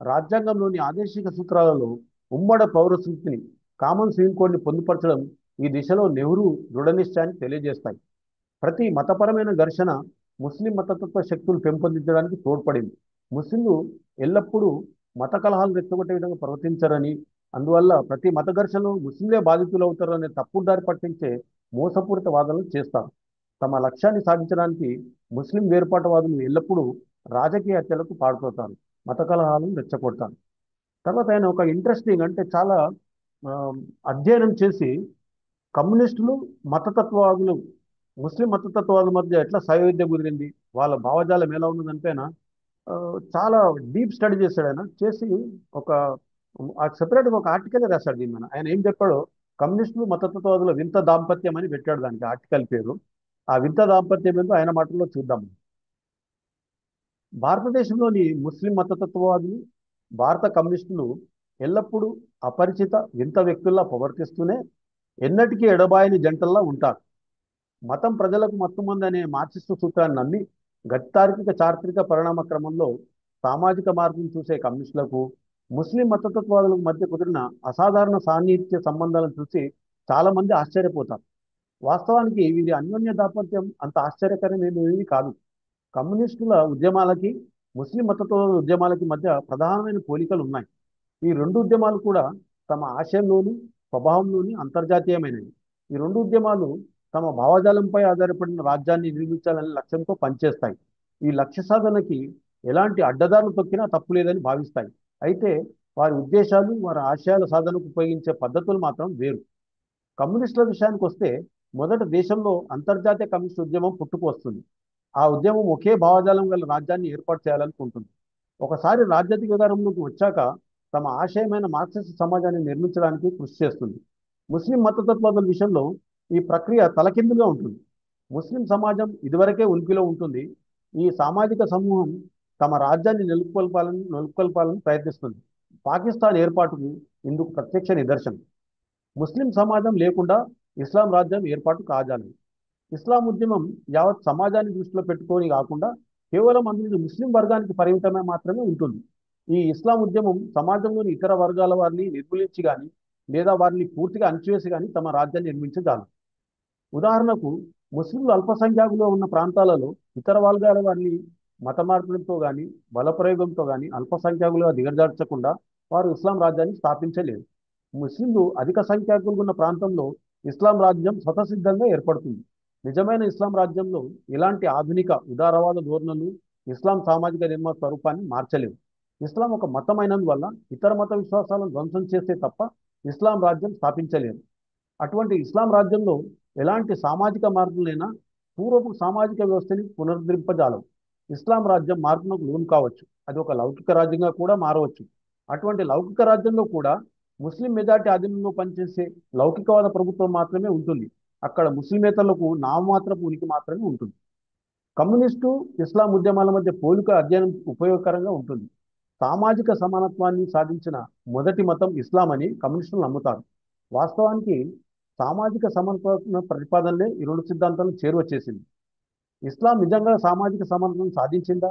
రాజ్యాంగంలోని ఆదేశిక సూత్రాలలో ఉమ్మడి పౌర సూక్తిని, కామన్ సివిల్ కోడ్ని పొందుపరచడం ఈ దిశలో నెహ్రూ దృఢనిశ్చయాన్ని తెలియజేస్తాయి. ప్రతి మతపరమైన ఘర్షణ ముస్లిం మతతత్వ శక్తులు పెంపొందించడానికి తోడ్పడింది. ముస్లింలు ఎల్లప్పుడూ మత కలహాలు రెచ్చగొట్టే విధంగా ప్రవర్తించరని, అందువల్ల ప్రతి మత ఘర్షణలో ముస్లింలే బాధితులు అవుతారనే తప్పుదారి పట్టించే మోసపూరిత వాదనలు చేస్తారు. తమ లక్ష్యాన్ని సాధించడానికి ముస్లిం వేర్పాటువాదులు ఎల్లప్పుడూ రాజకీయ హత్యలకు పాల్పడతారు, మత కలహాలను రెచ్చగొడతారు. తర్వాత ఆయన ఒక ఇంట్రెస్టింగ్, అంటే చాలా ఆ, అధ్యయనం చేసి కమ్యూనిస్టులు మతతత్వవాదులు ముస్లిం మతతత్వవాదుల మధ్య ఎట్లా సయోధ్య కుదిరింది, వాళ్ళ భావజాలం ఎలా ఉన్నదంటే ఆయన ఆ, చాలా డీప్ స్టడీ చేశాడు. ఆయన చేసి ఒక సెపరేట్గా ఒక ఆర్టికల్ రాశాడు దీని మీద. ఆయన ఏం చెప్పాడో, కమ్యూనిస్టులు మతతత్వవాదుల వింత దాంపత్యం అని పెట్టాడు దానికి ఆర్టికల్ పేరు. ఆ వింత దాంపత్యం ఏందో ఆయన మాటల్లో చూద్దాం. భారతదేశంలోని ముస్లిం మతతత్వవాదులు, భారత కమ్యూనిస్టులు ఎల్లప్పుడూ అపరిచిత వింత వ్యక్తుల్లా ప్రవర్తిస్తూనే ఎన్నటికీ ఎడబాయని జంటల్లా ఉంటారు. మతం ప్రజలకు మత్తుమంది అనే మార్క్సిస్టు సూత్రాన్ని నమ్మి గతి తార్కిక చారిత్రక పరిణామ క్రమంలో సామాజిక మార్పును చూసే కమ్యూనిస్టులకు ముస్లిం మతతత్వవాదులకు మధ్య కుదిరిన అసాధారణ సాన్నిహిత్య సంబంధాలను చూసి చాలా మంది ఆశ్చర్యపోతారు. వాస్తవానికి వీరి అన్యోన్య దాంపత్యం అంత ఆశ్చర్యకరమైనది కాదు. కమ్యూనిస్టుల ఉద్యమాలకి ముస్లిం మతతత్వ ఉద్యమాలకి మధ్య ప్రధానమైన పోలికలు ఉన్నాయి. ఈ రెండు ఉద్యమాలు కూడా తమ ఆశయంలోని స్వభావంలోని అంతర్జాతీయమైనవి. ఈ రెండు ఉద్యమాలు తమ భావజాలంపై ఆధారపడిన రాజ్యాన్ని నిర్మించాలనే లక్ష్యంతో పనిచేస్తాయి. ఈ లక్ష్య సాధనకి ఎలాంటి అడ్డదారులు తొక్కినా తప్పు లేదని భావిస్తాయి. అయితే వారి ఉద్దేశాలు, వారి ఆశయాల సాధనకు ఉపయోగించే పద్ధతులు మాత్రం వేరు. కమ్యూనిస్టుల విషయానికి వస్తే మొదట దేశంలో అంతర్జాతీయ కమ్యూనిస్ట్ ఉద్యమం పుట్టుకొస్తుంది. ఆ ఉద్యమం ఒకే భావజాలం గల రాజ్యాన్ని ఏర్పాటు చేయాలనుకుంటుంది. ఒకసారి రాజ్యాధికారంలోకి వచ్చాక తమ ఆశయమైన మార్క్సిస్ట్ సమాజాన్ని నిర్మించడానికి కృషి చేస్తుంది. ముస్లిం మతతత్వవాదుల విషయంలో ఈ ప్రక్రియ తలకిందులుగా ఉంటుంది. ముస్లిం సమాజం ఇదివరకే ఉనికిలో ఉంటుంది. ఈ సామాజిక సమూహం తమ రాజ్యాన్ని నెలకొల్పాలని ప్రయత్నిస్తుంది. పాకిస్తాన్ ఏర్పాటుకు ఇందుకు ప్రత్యక్ష నిదర్శనం. ముస్లిం సమాజం లేకుండా ఇస్లాం రాజ్యం ఏర్పాటు కాజాలదు. ఇస్లాం ఉద్యమం యావత్ సమాజాన్ని దృష్టిలో పెట్టుకొని కాకుండా కేవలం అందులో ముస్లిం వర్గానికి పరిమితమే మాత్రమే ఉంటుంది. ఈ ఇస్లాం ఉద్యమం సమాజంలోని ఇతర వర్గాల వారిని నిర్మూలించి కానీ లేదా వారిని పూర్తిగా అణచివేసి కానీ తమ రాజ్యాన్ని నిర్మించగలరు. ఉదాహరణకు ముస్లింలు అల్పసంఖ్యాకులుగా ఉన్న ప్రాంతాలలో ఇతర వర్గాల వారిని మత మార్పులతో కానీ బలప్రయోగంతో కానీ అల్పసంఖ్యాకులుగా దిగజార్చకుండా వారు ఇస్లాం రాజ్యాన్ని స్థాపించలేరు. ముస్లింలు అధిక సంఖ్యాకులు ఉన్న ప్రాంతంలో ఇస్లాం రాజ్యం స్వతసిద్ధంగా ఏర్పడుతుంది. నిజమైన ఇస్లాం రాజ్యంలో ఇలాంటి ఆధునిక ఉదారవాద ధోరణులు ఇస్లాం సామాజిక నిర్మాణ స్వరూపాన్ని మార్చలేవు. ఇస్లాం ఒక మతం అయినందువల్ల ఇతర మత విశ్వాసాలను ధ్వంసం చేస్తే తప్ప ఇస్లాం రాజ్యం స్థాపించలేరు. అటువంటి ఇస్లాం రాజ్యంలో ఎలాంటి సామాజిక మార్పులైనా పూర్వపు సామాజిక వ్యవస్థని పునరుద్ధరింపజాలవు. ఇస్లాం రాజ్యం మార్పునకు లోను కావచ్చు, అది ఒక లౌకిక రాజ్యంగా కూడా మారవచ్చు. అటువంటి లౌకిక రాజ్యంలో కూడా ముస్లిం మెజార్టీ ఆధీనంలో పనిచేసే లౌకికవాద ప్రభుత్వం మాత్రమే ఉంటుంది. అక్కడ ముస్లిమేతరులకు నామమాత్రపు ఉనికి మాత్రమే ఉంటుంది. కమ్యూనిస్టు ఇస్లాం ఉద్యమాల మధ్య పోలిక అధ్యయనం ఉపయోగకరంగా ఉంటుంది. సామాజిక సమానత్వాన్ని సాధించిన మొదటి మతం ఇస్లాం అని కమ్యూనిస్టులు నమ్ముతారు. వాస్తవానికి సామాజిక సమానత్వ ప్రతిపాదనలే ఈ రెండు సిద్ధాంతాలను చేరువచ్చేసింది. ఇస్లాం నిజంగా సామాజిక సమానత్వం సాధించిందా?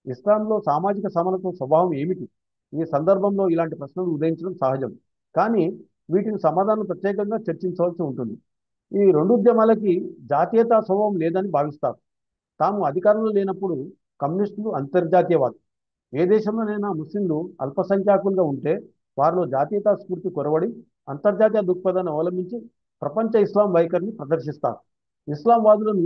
ఇస్లాంలో సామాజిక సమానత్వం స్వభావం ఏమిటి? ఈ సందర్భంలో ఇలాంటి ప్రశ్నలు ఉదయించడం సహజం, కానీ వీటిని సమాధానం ప్రత్యేకంగా చర్చించవలసి ఉంటుంది. ఈ రెండు ఉద్యమాలకి జాతీయతా స్వభావం లేదని భావిస్తారు. తాము అధికారంలో లేనప్పుడు కమ్యూనిస్టులు అంతర్జాతీయవాదులు. ఏ దేశంలోనైనా ముస్లింలు అల్పసంఖ్యాకులుగా ఉంటే వారిలో జాతీయతా స్ఫూర్తి కొరవడి అంతర్జాతీయ దృక్పథాన్ని అవలంబించి ప్రపంచ ఇస్లాం వైఖరిని ప్రదర్శిస్తారు. ఇస్లాం వాదులను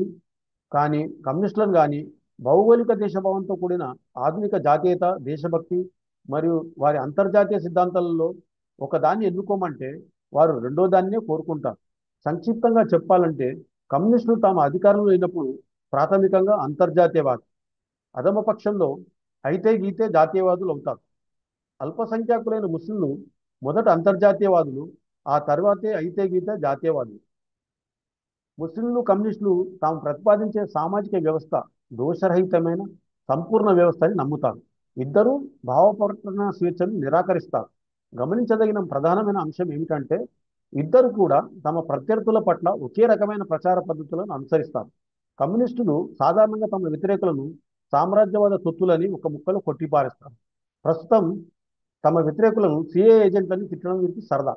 కానీ కమ్యూనిస్టులను కానీ భౌగోళిక దేశభావంతో కూడిన ఆధునిక జాతీయత, దేశభక్తి మరియు వారి అంతర్జాతీయ సిద్ధాంతాలలో ఒకదాన్ని ఎన్నుకోమంటే వారు రెండో దాన్నే కోరుకుంటారు. సంక్షిప్తంగా చెప్పాలంటే కమ్యూనిస్టులు తాము అధికారంలో లేనప్పుడు ప్రాథమికంగా అంతర్జాతీయవాది, అధమ పక్షంలో అయితే గీతే జాతీయవాదులు అవుతారు. అల్పసంఖ్యాకులైన ముస్లింలు మొదట అంతర్జాతీయవాదులు, ఆ తర్వాతే అయితే గీతే జాతీయవాదులు. ముస్లింలు కమ్యూనిస్టులు తాము ప్రతిపాదించే సామాజిక వ్యవస్థ దోషరహితమైన సంపూర్ణ వ్యవస్థ అని నమ్ముతారు. ఇద్దరూ భావప్రకటన స్వేచ్ఛను నిరాకరిస్తారు. గమనించదగిన ప్రధానమైన అంశం ఏమిటంటే ఇద్దరు కూడా తమ ప్రత్యర్థుల పట్ల ఒకే రకమైన ప్రచార పద్ధతులను అనుసరిస్తారు. కమ్యూనిస్టులు సాధారణంగా తమ వ్యతిరేకులను సామ్రాజ్యవాద తొత్తులని ఒక ముక్కలో కొట్టిపారేస్తారు. ప్రస్తుతం తమ వ్యతిరేకులను సిఏ ఏజెంట్లని తిట్టడం వీరికి సరదా.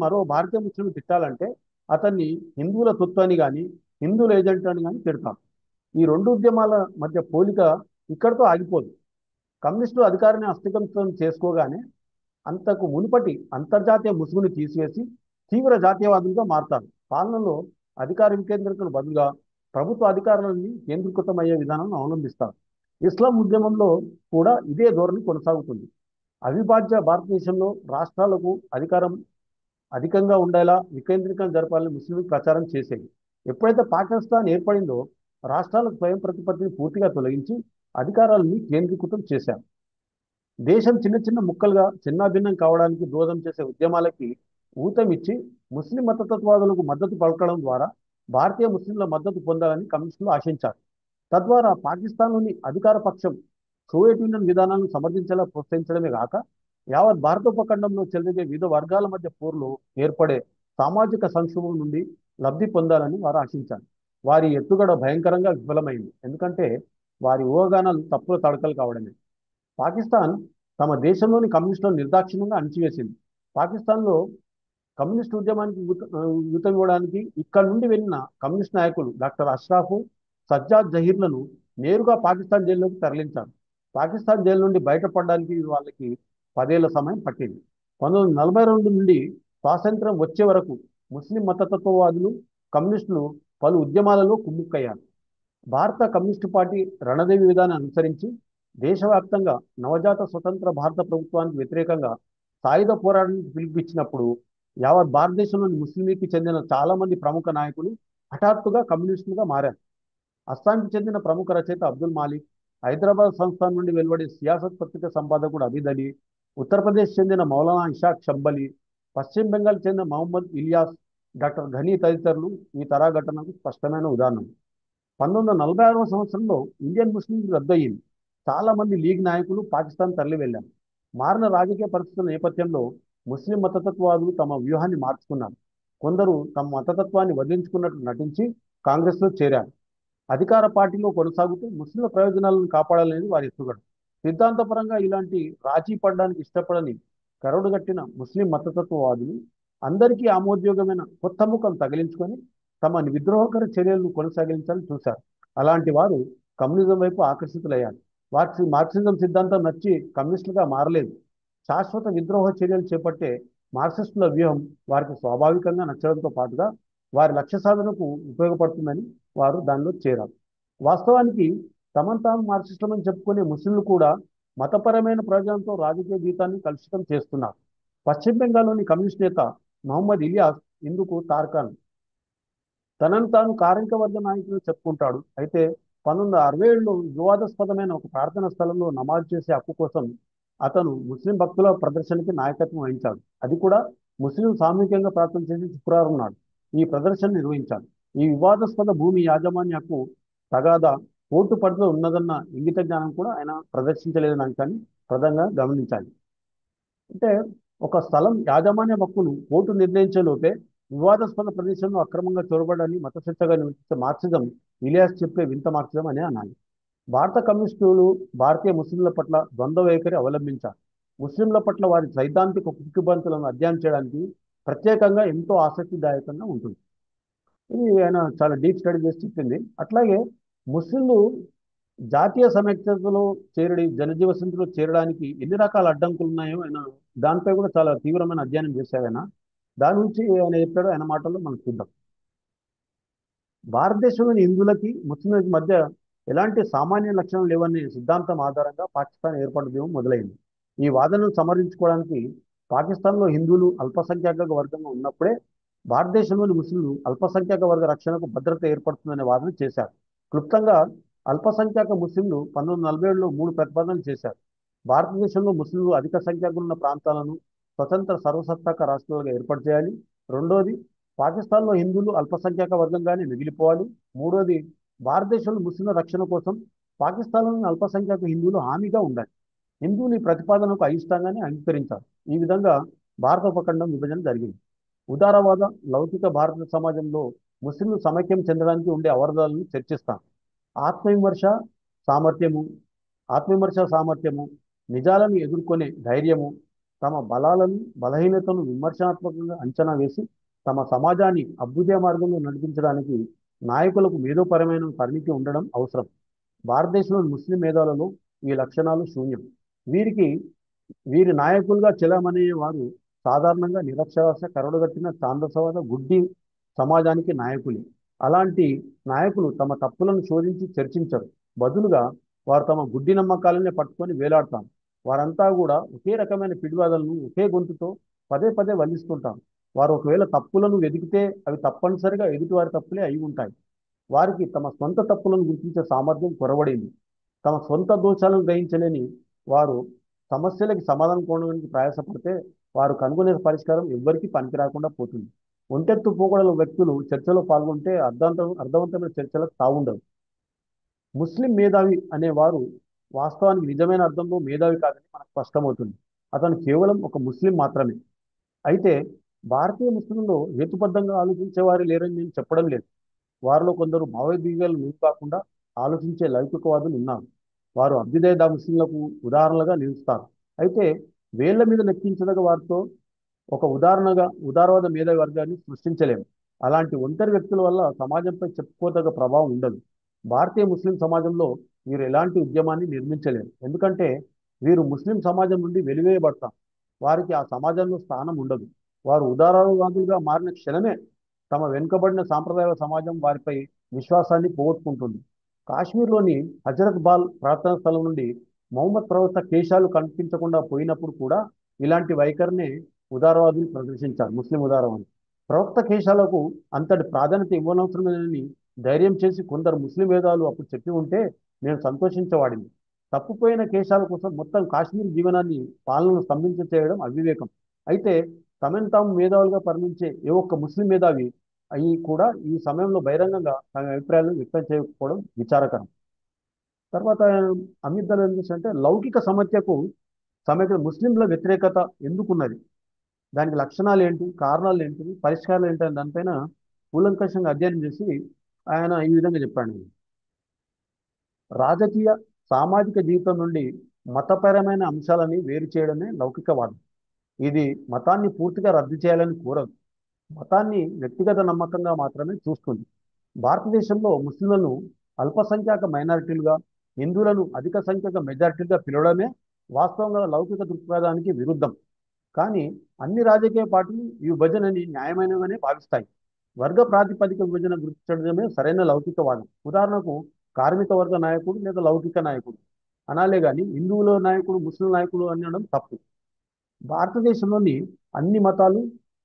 మరో భారతీయ ముస్లిం తిట్టాలంటే అతన్ని హిందువుల తొత్తు అని కానీ హిందువుల ఏజెంట్ అని కానీ తిడతాం. ఈ రెండు ఉద్యమాల మధ్య పోలిక ఇక్కడితో ఆగిపోదు. కమ్యూనిస్టులు అధికారాన్ని హస్తగతం చేసుకోగానే అంతకు మునుపటి అంతర్జాతీయ ముసుగుని తీసివేసి తీవ్ర జాతీయవాదులుగా మారుతారు. పాలనలో అధికార వికేంద్రీకరణ బదులుగా ప్రభుత్వ అధికారాలన్నీ కేంద్రీకృతమయ్యే విధానాలను అవలంబిస్తారు. ఇస్లాం ఉద్యమంలో కూడా ఇదే ధోరణి కొనసాగుతుంది. అవిభాజ్య భారతదేశంలో రాష్ట్రాలకు అధికారం అధికంగా ఉండేలా వికేంద్రీకరణ జరపాలని ముస్లింలు ప్రచారం చేసేవి. ఎప్పుడైతే పాకిస్తాన్ ఏర్పడిందో రాష్ట్రాలకు స్వయం ప్రతిపత్తిని పూర్తిగా తొలగించి అధికారాలని కేంద్రీకృతం చేశారు. దేశం చిన్న చిన్న ముక్కలుగా చిన్నాభిన్నం కావడానికి దోహదం చేసే ఉద్యమాలకి ఊతమిచ్చి ముస్లిం మతతత్వవాదులకు మద్దతు పలకడం ద్వారా భారతీయ ముస్లింల మద్దతు పొందాలని కమ్యూనిస్టులు ఆశించారు. తద్వారా పాకిస్తాన్లోని అధికార పక్షం సోవియట్ యూనియన్ విధానాలను సమర్థించేలా ప్రోత్సహించడమే కాక యావత్ భారత ఉపఖండంలో చెలరేగే వివిధ వర్గాల మధ్య పోరులో ఏర్పడే సామాజిక సంక్షోభం నుండి లబ్ధి పొందాలని వారు ఆశించారు. వారి ఎత్తుగడ భయంకరంగా విఫలమైంది. ఎందుకంటే వారి ఊహాగానాలు తప్పుల తడకలు కావడమే. పాకిస్తాన్ తమ దేశంలోని కమ్యూనిస్టులను నిర్దాక్షిణ్యంగా అణిచివేసింది. పాకిస్తాన్లో కమ్యూనిస్టు ఉద్యమానికి యూతం ఇవ్వడానికి ఇక్కడ నుండి వెళ్ళిన కమ్యూనిస్ట్ నాయకులు డాక్టర్ అష్రాఫ్, సజ్జాద్ జహీర్లను నేరుగా పాకిస్తాన్ జైల్లోకి తరలించారు. పాకిస్తాన్ జైలు నుండి బయటపడడానికి వాళ్ళకి 10 ఏళ్ల సమయం పట్టింది. 1942 నుండి స్వాతంత్రం వచ్చే వరకు ముస్లిం మతతత్వవాదులు కమ్యూనిస్టులు పలు ఉద్యమాలలో కుమ్ముక్కయ్యారు. భారత కమ్యూనిస్టు పార్టీ రణదేవి విధానాన్ని అనుసరించి దేశవ్యాప్తంగా నవజాత స్వతంత్ర భారత ప్రభుత్వానికి వ్యతిరేకంగా సాయుధ పోరాటానికి పిలుపునిచ్చినప్పుడు యావత్ భారతదేశంలోని ముస్లిం లీగ్కి చెందిన చాలా మంది ప్రముఖ నాయకులు హఠాత్తుగా కమ్యూనిస్టులుగా మారారు. అస్సాంకి చెందిన ప్రముఖ రచయిత అబ్దుల్ మాలిక్, హైదరాబాద్ సంస్థానం నుండి వెలువడే సియాసత్ పత్రిక సంపాదకుడు అబీద్ అలీ, ఉత్తరప్రదేశ్ చెందిన మౌలానా ఇషాక్ షంబలి, పశ్చిమ బెంగాల్ చెందిన మహమ్మద్ ఇలియాస్, డాక్టర్ ఘనీ తదితరులు ఈ తరా ఘటనకు స్పష్టమైన ఉదాహరణ. 1946వ సంవత్సరంలో ఇండియన్ ముస్లిం లీగ్ రద్దయింది. చాలా మంది లీగ్ నాయకులు పాకిస్తాన్ తరలి వెళ్లారు. మారిన రాజకీయ పరిస్థితుల నేపథ్యంలో ముస్లిం మతతత్వవాదులు తమ వ్యూహాన్ని మార్చుకున్నారు. కొందరు తమ మతతత్వాన్ని వదిలించుకున్నట్లు నటించి కాంగ్రెస్లో చేరారు. అధికార పార్టీలో కొనసాగుతూ ముస్లింల ప్రయోజనాలను కాపాడాలనేది వారి ఎత్తుగడ. సిద్ధాంతపరంగా ఇలాంటి రాజీ పడడానికి ఇష్టపడని కరడుగట్టిన ముస్లిం మతతత్వవాదులు అందరికీ ఆమోదయోగ్యమైన కొత్త ముఖం తగిలించుకొని తమ విద్రోహకర చర్యలను కొనసాగించాలని చూశారు. అలాంటి వారు కమ్యూనిజం వైపు ఆకర్షితులయ్యారు. వారికి మార్క్సిజం సిద్ధాంతం నచ్చి కమ్యూనిస్టులుగా మారలేదు. శాశ్వత విద్రోహ చర్యలు చేపట్టే మార్క్సిస్టుల వ్యూహం వారికి స్వాభావికంగా నచ్చడంతో పాటుగా వారి లక్ష్య సాధనకు ఉపయోగపడుతుందని వారు దానిలో చేరారు. వాస్తవానికి తాము మార్క్సిస్టులని చెప్పుకునే ముస్లింలు కూడా మతపరమైన ప్రయోజనంతో రాజకీయ జీవితాన్ని కలుషితం చేస్తున్నారు. పశ్చిమ బెంగాల్లోని కమ్యూనిస్ట్ నేత మహమ్మద్ ఇలియాస్ ఇందుకు తార్కాణం. తనను తాను కార్మిక వర్గ నాయకులు చెప్పుకుంటాడు. అయితే 1967లో వివాదాస్పదమైన ఒక ప్రార్థనా స్థలంలో నమాజ్ చేసే హక్కు కోసం అతను ముస్లిం భక్తుల ప్రదర్శనకి నాయకత్వం వహించాడు. అది కూడా ముస్లిం సామూహికంగా ప్రార్థన చేసి శుక్రవారం నాడు ఈ ప్రదర్శన నిర్వహించాడు. ఈ వివాదాస్పద భూమి యాజమాన్య హక్కు తగాదా కోర్టు పరిధిలో ఉన్నదన్న ఇంగిత జ్ఞానం కూడా ఆయన ప్రదర్శించలేదని అంశాన్ని ప్రధానంగా గమనించాలి. అంటే ఒక స్థలం యాజమాన్య హక్కును కోర్టు నిర్ణయించే లోపే వివాదాస్పద ప్రదేశంలో అక్రమంగా చొరబడాన్ని మత చర్చగా నివసించే మార్క్సిజం ఇలియాస్ చెప్పే వింత మార్క్సిజం అనే అనాలి. భారత కమ్యూనిస్టులు భారతీయ ముస్లింల పట్ల ద్వంద్వ వైఖరి అవలంబించారు. ముస్లింల పట్ల వారి సైద్ధాంతిక కుక్కిబంతులను అధ్యయనం చేయడానికి ప్రత్యేకంగా ఎంతో ఆసక్తిదాయకంగా ఉంటుంది. ఇది ఆయన చాలా డీప్ స్టడీ చేసి చెప్పింది. అట్లాగే ముస్లింలు జాతీయ సమైక్యతలో జనజీవ సమితిలో చేరడానికి ఎన్ని రకాల అడ్డంకులు ఉన్నాయో ఆయన దానిపై కూడా చాలా తీవ్రమైన అధ్యయనం చేశారు. ఆయన దాని నుంచి ఆయన చెప్పాడు. ఆయన మాటల్లో మనం చూద్దాం. భారతదేశంలోని హిందువులకి ముస్లింలకి మధ్య ఎలాంటి సామాన్య లక్షణాలు లేవనే సిద్ధాంతం ఆధారంగా పాకిస్తాన్ ఏర్పడడం మొదలైంది. ఈ వాదనను సమర్థించుకోవడానికి పాకిస్తాన్లో హిందువులు అల్పసంఖ్యాక వర్గంగా ఉన్నప్పుడే భారతదేశంలోని ముస్లింలు అల్పసంఖ్యాక వర్గ రక్షణకు భద్రత ఏర్పడుతుందనే వాదన చేశారు. క్లుప్తంగా అల్పసంఖ్యాక ముస్లింలు 1947లో 3 ప్రతిపాదనలు చేశారు. భారతదేశంలో ముస్లింలు అధిక సంఖ్యాకులు ఉన్న ప్రాంతాలను స్వతంత్ర సర్వసత్తాక రాష్ట్రాలుగా ఏర్పాటు చేయాలి. రెండోది, పాకిస్తాన్లో హిందువులు అల్పసంఖ్యాక వర్గంగానే మిగిలిపోవాలి. మూడోది, భారతదేశంలో ముస్లింల రక్షణ కోసం పాకిస్తాన్లోని అల్పసంఖ్యాక హిందువులు హామీగా ఉండాలి. హిందువులు ఈ ప్రతిపాదనకు అయిష్టంగానే అంగీకరించారు. ఈ విధంగా భారత ఉపఖండం విభజన జరిగింది. ఉదారవాద లౌకిక భారత సమాజంలో ముస్లింలు సమైక్యం చెందడానికి ఉండే అవరోధాలను చర్చిస్తాం. ఆత్మవిమర్శ సామర్థ్యము ఆత్మవిమర్శ సామర్థ్యము, నిజాలను ఎదుర్కొనే ధైర్యము, తమ బలాలను బలహీనతను విమర్శనాత్మకంగా అంచనా వేసి తమ సమాజాన్ని అభ్యుదయ మార్గంలో నడిపించడానికి నాయకులకు మేధోపరమైన పరిణితి ఉండడం అవసరం. భారతదేశంలోని ముస్లిం మేధావులలో ఈ లక్షణాలు శూన్యం. వీరికి వీరి నాయకులుగా చెలమనే వారు సాధారణంగా నిరక్షరాస్య కరడుగట్టిన ఛాందసవాద గుడ్డి సమాజానికి నాయకులే. అలాంటి నాయకులు తమ తప్పులను శోధించి చర్చించరు. బదులుగా వారు తమ గుడ్డి నమ్మకాలనే పట్టుకొని వేలాడతారు. వారంతా కూడా ఒకే రకమైన పిడివాదలను ఒకే గొంతుతో పదే పదే వల్లిస్తుంటారు. వారు ఒకవేళ తప్పులను వెతికితే అవి తప్పనిసరిగా ఎదుటివారి తప్పులే అయి ఉంటాయి. వారికి తమ సొంత తప్పులను గుర్తించే సామర్థ్యం కొరవడింది. తమ సొంత దోషాలను గ్రహించలేని వారు సమస్యలకి సమాధానం కోవడానికి ప్రయాసపడితే వారు కనుగొనే పరిష్కారం ఎవ్వరికీ పనికిరాకుండా పోతుంది. ఒంటెత్తు పోకడల వ్యక్తులు చర్చలో పాల్గొంటే అర్థవంతమైన చర్చలకు తావుండదు. ముస్లిం మేధావి అనేవారు వాస్తవానికి నిజమైన అర్థంలో మేధావి కాదని మనకు స్పష్టమవుతుంది. అతను కేవలం ఒక ముస్లిం మాత్రమే. అయితే భారతీయ ముస్లింలో హేతుబద్ధంగా ఆలోచించేవారు లేరని నేను చెప్పడం లేదు. వారిలో కొందరు భావోద్వేగాలు నీరు కాకుండా ఆలోచించే లౌకికవాదులు ఉన్నారు. వారు అభ్యుదయ ముస్లింలకు ఉదాహరణలుగా నిలుస్తారు. అయితే వేళ్ల మీద లెక్కించదగ వారితో ఒక ఉదారవాద మేధావి వర్గాన్ని సృష్టించలేము. అలాంటి ఒంటరి వ్యక్తుల వల్ల సమాజంపై చెప్పుకోదగ్గ ప్రభావం ఉండదు. భారతీయ ముస్లిం సమాజంలో వీరు ఎలాంటి ఉద్యమాన్ని నిర్మించలేరు. ఎందుకంటే వీరు ముస్లిం సమాజం నుండి వెలివేయబడతారు. వారికి ఆ సమాజంలో స్థానం ఉండదు. వారు ఉదారవాదులుగా మారిన క్షణమే తమ వెనుకబడిన సాంప్రదాయ సమాజం వారిపై విశ్వాసాన్ని పోగొట్టుకుంటుంది. కాశ్మీర్లోని హజరత్ బాల్ ప్రార్థనా స్థలం నుండి మహమ్మద్ ప్రవక్త కేశాలు కనిపించకుండా పోయినప్పుడు కూడా ఇలాంటి వైఖరినే ఉదారవాదులు ప్రదర్శించారు. ముస్లిం ఉదారవాదులు ప్రవక్త కేశాలకు అంతటి ప్రాధాన్యత ఇవ్వనవసరమేనని ధైర్యం చేసి కొందరు ముస్లిం వేదాలు అప్పుడు చెప్పి ఉంటే నేను సంతోషించవాడింది. తప్పుపోయిన కేశాల కోసం మొత్తం కాశ్మీర్ జీవనాన్ని పాలనను స్తంభించ చేయడం అవివేకం. అయితే తమను తాము మేధావులుగా పరిగణించే ఏ ఒక్క ముస్లిం మేధావి అవి కూడా ఈ సమయంలో బహిరంగంగా తమ అభిప్రాయాలను వ్యక్తం చేయకపోవడం విచారకరం. తర్వాత అమిత్ దళ ఏం చేశారంటే లౌకిక సమస్య ముస్లింల వ్యతిరేకత ఎందుకున్నది, దానికి లక్షణాలు ఏంటి, కారణాలు ఏంటి, పరిష్కారాలు ఏంటి అని దానిపైన కూలంకషంగా అధ్యయనం చేసి ఆయన ఈ విధంగా చెప్పాడు. రాజకీయ సామాజిక జీవితం నుండి మతపరమైన అంశాలని వేరు చేయడమే లౌకికవాదం. ఇది మతాన్ని పూర్తిగా రద్దు చేయాలని కోరదు. మతాన్ని వ్యక్తిగత నమ్మకంగా మాత్రమే చూస్తుంది. భారతదేశంలో ముస్లింలను అల్పసంఖ్యాక మైనారిటీలుగా, హిందువులను అధిక సంఖ్యక మెజారిటీలుగా పిలవడమే వాస్తవంగా లౌకిక దృక్పథానికి విరుద్ధం. కానీ అన్ని రాజకీయ పార్టీలు ఈ విభజనని న్యాయమైనవనే భావిస్తాయి. వర్గ ప్రాతిపదిక విభజన గుర్తించడమే సరైన లౌకికవాదం. ఉదాహరణకు కార్మిక వర్గ నాయకుడు లేదా లౌకిక నాయకుడు అనాలే కానీ హిందువుల నాయకుడు ముస్లిం నాయకుడు అనడం తప్పు. భారతదేశంలోని అన్ని మతాలు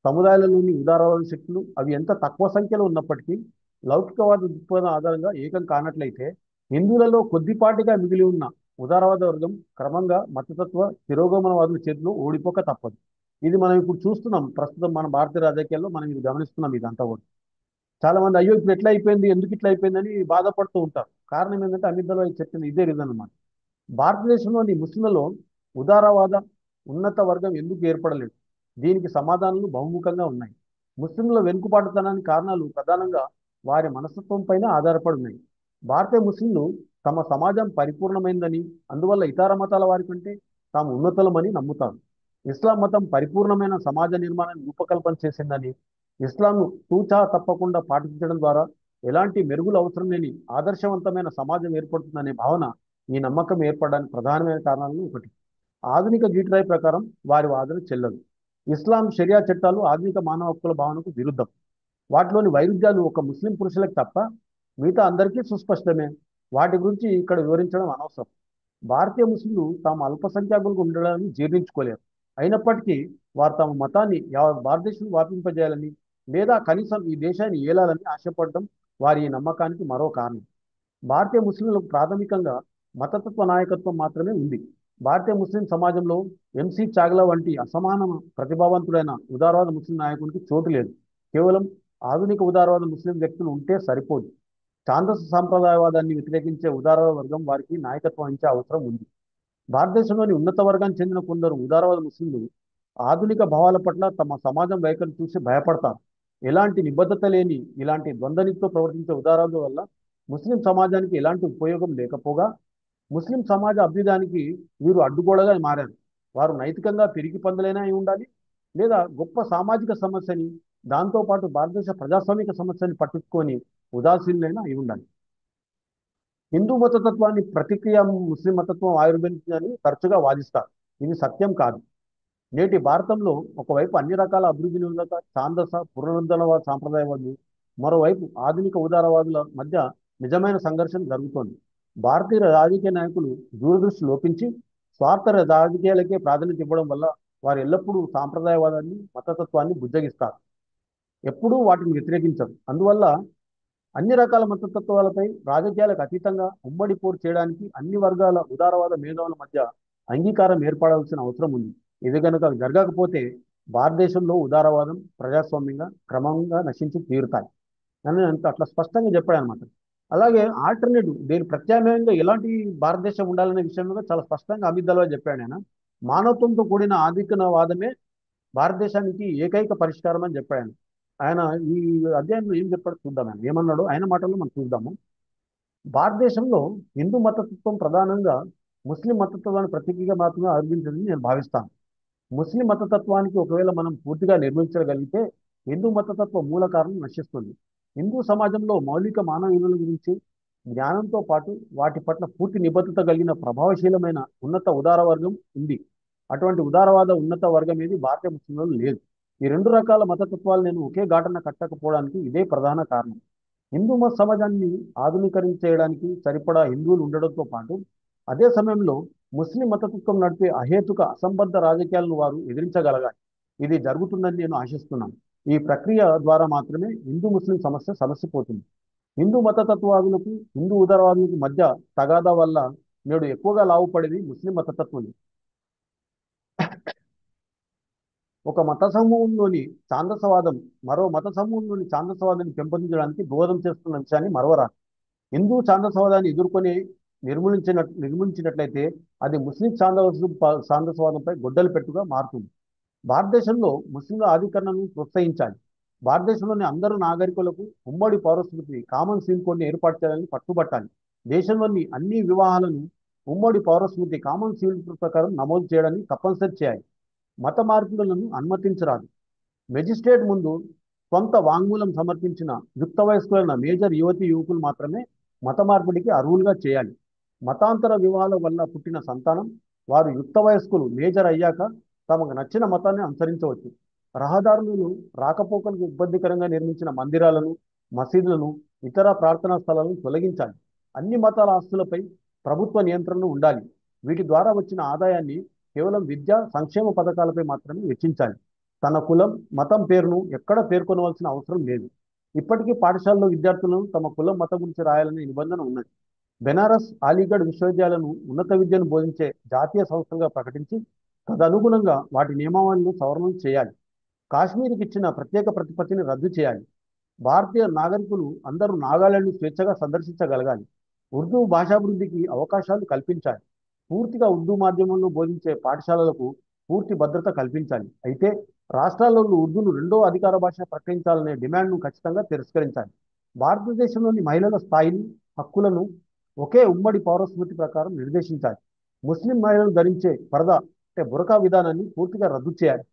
సముదాయాలలోని ఉదారవాద శక్తులు అవి ఎంత తక్కువ సంఖ్యలో ఉన్నప్పటికీ లౌకికవాద దృక్పథం ఆధారంగా ఏకం కానట్లయితే హిందువులలో కొద్దిపాటిగా మిగిలి ఉన్న ఉదారవాద వర్గం క్రమంగా మతతత్వ తిరోగమనవాదుల చేతిలో ఓడిపోక తప్పదు. ఇది మనం ఇప్పుడు చూస్తున్నాం. ప్రస్తుతం మన భారతీయ రాజకీయాల్లో మనం ఇది గమనిస్తున్నాం. ఇదంతా కూడా చాలా మంది అయ్యో ఇప్పుడు ఎట్లా అయిపోయింది, ఎందుకు ఇట్లా అయిపోయిందని బాధపడుతూ ఉంటారు. కారణం ఏంటంటే అమిత్ దళవాయి చెప్పింది ఇదే రీజన్ అన్నమాట. భారతదేశంలోని ముస్లింలలో ఉదారవాద ఉన్నత వర్గం ఎందుకు ఏర్పడలేదు? దీనికి సమాధానాలు బహుముఖంగా ఉన్నాయి. ముస్లింల వెనుకబాటుతనానికి కారణాలు ప్రధానంగా వారి మనస్తత్వం పైన ఆధారపడి ఉన్నాయి. భారతీయ ముస్లింలు తమ సమాజం పరిపూర్ణమైందని, అందువల్ల ఇతర మతాల వారి కంటే తాము ఉన్నతులమని నమ్ముతారు. ఇస్లాం మతం పరిపూర్ణమైన సమాజ నిర్మాణాన్ని రూపకల్పన చేసిందని, ఇస్లాంను తూచా తప్పకుండా పాటించడం ద్వారా ఎలాంటి మెరుగులు అవసరం లేని ఆదర్శవంతమైన సమాజం ఏర్పడుతుందనే భావన ఈ నమ్మకం ఏర్పడడానికి ప్రధానమైన కారణాలను ఒకటి. ఆధునిక గీటరాయి ప్రకారం వారి వాదన చెల్లదు. ఇస్లాం షరియా చట్టాలు ఆధునిక మానవ హక్కుల భావనకు విరుద్ధం. వాటిలోని వైరుధ్యాలు ఒక ముస్లిం పురుషులకు తప్ప మిగతా అందరికీ సుస్పష్టమే. వాటి గురించి ఇక్కడ వివరించడం అనవసరం. భారతీయ ముస్లింలు తాము అల్పసంఖ్యాకులకు ఉండడాన్ని జీర్ణించుకోలేరు. అయినప్పటికీ వారు తమ మతాన్ని భారతదేశం వ్యాపింపజేయాలని లేదా కనీసం ఈ దేశాన్ని ఏలాలని ఆశపడడం వారి ఈ నమ్మకానికి మరో కారణం. భారతీయ ముస్లింలకు ప్రాథమికంగా మతతత్వ నాయకత్వం మాత్రమే ఉంది. భారతీయ ముస్లిం సమాజంలో ఎంసీ చాగ్లా వంటి అసమాన ప్రతిభావంతుడైన ఉదారవాద ముస్లిం నాయకునికి చోటు లేదు. కేవలం ఆధునిక ఉదారవాద ముస్లిం వ్యక్తులు ఉంటే సరిపోదు. ఛాందస సాంప్రదాయవాదాన్ని వ్యతిరేకించే ఉదార వర్గం వారికి నాయకత్వం వహించే అవసరం ఉంది. భారతదేశంలోని ఉన్నత వర్గానికి చెందిన కొందరు ఉదారవాద ముస్లింలు ఆధునిక భావాల పట్ల తమ సమాజం వైఖరి చూసి భయపడతారు. ఎలాంటి నిబద్ధత లేని ఇలాంటి ద్వంద్వనీతితో ప్రవర్తించే ఉదారవాదం వల్ల ముస్లిం సమాజానికి ఎలాంటి ఉపయోగం లేకపోగా ముస్లిం సమాజ అభ్యుదయానికి వీరు అడ్డుగోడగా మారారు. వారు నైతికంగా పిరికి పందులైనా అయి ఉండాలి, లేదా గొప్ప సామాజిక సమస్యని, దాంతోపాటు భారతదేశ ప్రజాస్వామిక సమస్యని పట్టించుకొని ఉదాసీనులైనా అయి ఉండాలి. హిందూ మతతత్వాన్ని ప్రతిక్రియ ముస్లిం మతత్వం ఆవిర్భవించిందని తరచుగా వాదిస్తారు. ఇది సత్యం కాదు. నేటి భారతంలో ఒకవైపు అన్ని రకాల అభివృద్ధి నిరోధక ఛాందస పునరుద్ధరణవాద సాంప్రదాయవాదులు, మరోవైపు ఆధునిక ఉదారవాదుల మధ్య నిజమైన సంఘర్షణ జరుగుతోంది. భారతీయ రాజకీయ నాయకులు దూరదృష్టి లోపించి స్వార్థ రాజకీయాలకే ప్రాధాన్యత ఇవ్వడం వల్ల వారు ఎల్లప్పుడూ సాంప్రదాయవాదాన్ని మతతత్వాన్ని బుజ్జగిస్తారు, ఎప్పుడూ వాటిని వ్యతిరేకించరు. అందువల్ల అన్ని రకాల మతతత్వాలపై రాజకీయాలకు అతీతంగా ఉమ్మడి పోరు చేయడానికి అన్ని వర్గాల ఉదారవాద మేధావుల మధ్య అంగీకారం ఏర్పడాల్సిన అవసరం ఉంది. ఇది కనుక జరగకపోతే భారతదేశంలో ఉదారవాదం ప్రజాస్వామ్యంగా క్రమంగా నశించి తీరుతాయి అని అట్లా స్పష్టంగా చెప్పాడు అనమాట. అలాగే ఆల్టర్నేటివ్ దీని ప్రత్యామ్నాయంగా ఎలాంటి భారతదేశం ఉండాలనే విషయంలో చాలా స్పష్టంగా అమిత్ దల్వాయ్ చెప్పాడు. ఆయన మానవత్వంతో కూడిన ఆధిక్యవాదమే భారతదేశానికి ఏకైక పరిష్కారం అని చెప్పాడు. ఆయన ఈ అధ్యాయంలో ఏం చెప్పాడు చూద్దాం. ఆయన ఏమన్నాడు ఆయన మాటల్లో మనం చూద్దాము. భారతదేశంలో హిందూ మతతత్వం ప్రధానంగా ముస్లిం మతతత్వాన్ని ప్రతీకగా మాత్రమే ఆవిర్భించిందని నేను భావిస్తాను. ముస్లిం మతతత్వానికి ఒకవేళ మనం పూర్తిగా నిర్మించగలిగితే హిందూ మతతత్వ మూల కారణం నశిస్తుంది. హిందూ సమాజంలో మౌలిక మానవ విలువల గురించి జ్ఞానంతో పాటు వాటి పట్ల పూర్తి నిబద్ధత కలిగిన ప్రభావశీలమైన ఉన్నత ఉదార వర్గం ఉంది. అటువంటి ఉదారవాద ఉన్నత వర్గం ఏది భారతీయ ముస్లింలలో లేదు. ఈ రెండు రకాల మతతత్వాలు నేను ఒకే ఘాటన కట్టకపోవడానికి ఇదే ప్రధాన కారణం. హిందూ మత సమాజాన్ని ఆధునీకరించేయడానికి సరిపడా హిందువులు ఉండడంతో పాటు అదే సమయంలో ముస్లిం మతతత్వం నడిపే అహేతుక అసంబద్ధ రాజకీయాలను వారు ఎదిరించగలగాలి. ఇది జరుగుతుందని నేను ఆశిస్తున్నాను. ఈ ప్రక్రియ ద్వారా మాత్రమే హిందూ ముస్లిం సమస్య పోతుంది. హిందూ మతతత్వవాదులకు హిందూ ఉదారవాదులకు మధ్య తగాదా వల్ల నేడు ఎక్కువగా లాభపడేది ముస్లిం మతతత్వం. ఒక మత సమూహంలోని ఛాందసవాదం మరో మత సమూహంలోని ఛాందసవాదాన్ని పెంపొందించడానికి దోహదం చేస్తున్న విషయాన్ని మరవరాదు. హిందూ ఛాందసవాదాన్ని ఎదుర్కొని నిర్మూలించినట్లయితే అది ముస్లిం ఛాందసవాదంపై గొడ్డలు పెట్టుగా మారుతుంది. భారతదేశంలో ముస్లింల ఆధీకరణను ప్రోత్సహించాలి. భారతదేశంలోని అందరూ నాగరికులకు ఉమ్మడి పౌరస్మృతి కామన్ సివిల్ కోడ్ని ఏర్పాటు చేయాలని పట్టుబట్టాలి. దేశంలోని అన్ని వివాహాలను ఉమ్మడి పౌరస్మృతి కామన్ సివిల్ ప్రకారం నమోదు చేయడాన్ని తప్పనిసరి చేయాలి. మత మార్పులను అనుమతించరాదు. మెజిస్ట్రేట్ ముందు స్వంత వాంగ్మూలం సమర్పించిన యుక్త వయస్కులైన మేజర్ యువకులు మాత్రమే మత మార్పిడికి అర్హులుగా చేయాలి. మతాంతర వివాహాల వల్ల పుట్టిన సంతానం వారు యుక్త వయస్కులు మేజర్ అయ్యాక తమకు నచ్చిన మతాన్ని అనుసరించవచ్చు. రహదారులను రాకపోకలకు ఇబ్బందికరంగా నిర్మించిన మందిరాలను, మసీదులను, ఇతర ప్రార్థనా స్థలాలను తొలగించాలి. అన్ని మతాల ఆస్తులపై ప్రభుత్వ నియంత్రణ ఉండాలి. వీటి ద్వారా వచ్చిన ఆదాయాన్ని కేవలం విద్య సంక్షేమ పథకాలపై మాత్రమే వెచ్చించాలి. తన కులం మతం పేరును ఎక్కడ పేర్కొనవలసిన అవసరం లేదు. ఇప్పటికీ పాఠశాలలో విద్యార్థులను తమ కులం మతం గురించి రాయాలనే నిబంధన ఉన్నది. బెనారస్, అలీగఢ్ విశ్వవిద్యాలయాలను ఉన్నత విద్యను బోధించే జాతీయ సంస్థలుగా ప్రకటించి తదనుగుణంగా వాటి నియమావళిని సవరణలు చేయాలి. కాశ్మీర్కి ఇచ్చిన ప్రత్యేక ప్రతిపత్తిని రద్దు చేయాలి. భారతీయ నాగరికులు అందరూ నాగాలాండ్ను స్వేచ్ఛగా సందర్శించగలగాలి. ఉర్దూ భాషాభివృద్ధికి అవకాశాలు కల్పించాలి. పూర్తిగా ఉర్దూ మాధ్యమంలో బోధించే పాఠశాలలకు పూర్తి భద్రత కల్పించాలి. అయితే రాష్ట్రాల్లో ఉర్దూను రెండో అధికార భాష ప్రకటించాలనే డిమాండ్ను ఖచ్చితంగా తిరస్కరించాలి. భారతదేశంలోని మహిళల స్థాయిని, హక్కులను ఒకే ఉమ్మడి పౌరస్మృతి ప్రకారం నిర్దేశించాలి. ముస్లిం మహిళలు ధరించే పరదా బురకా విధానాన్ని పూర్తిగా రద్దు చేయాలి.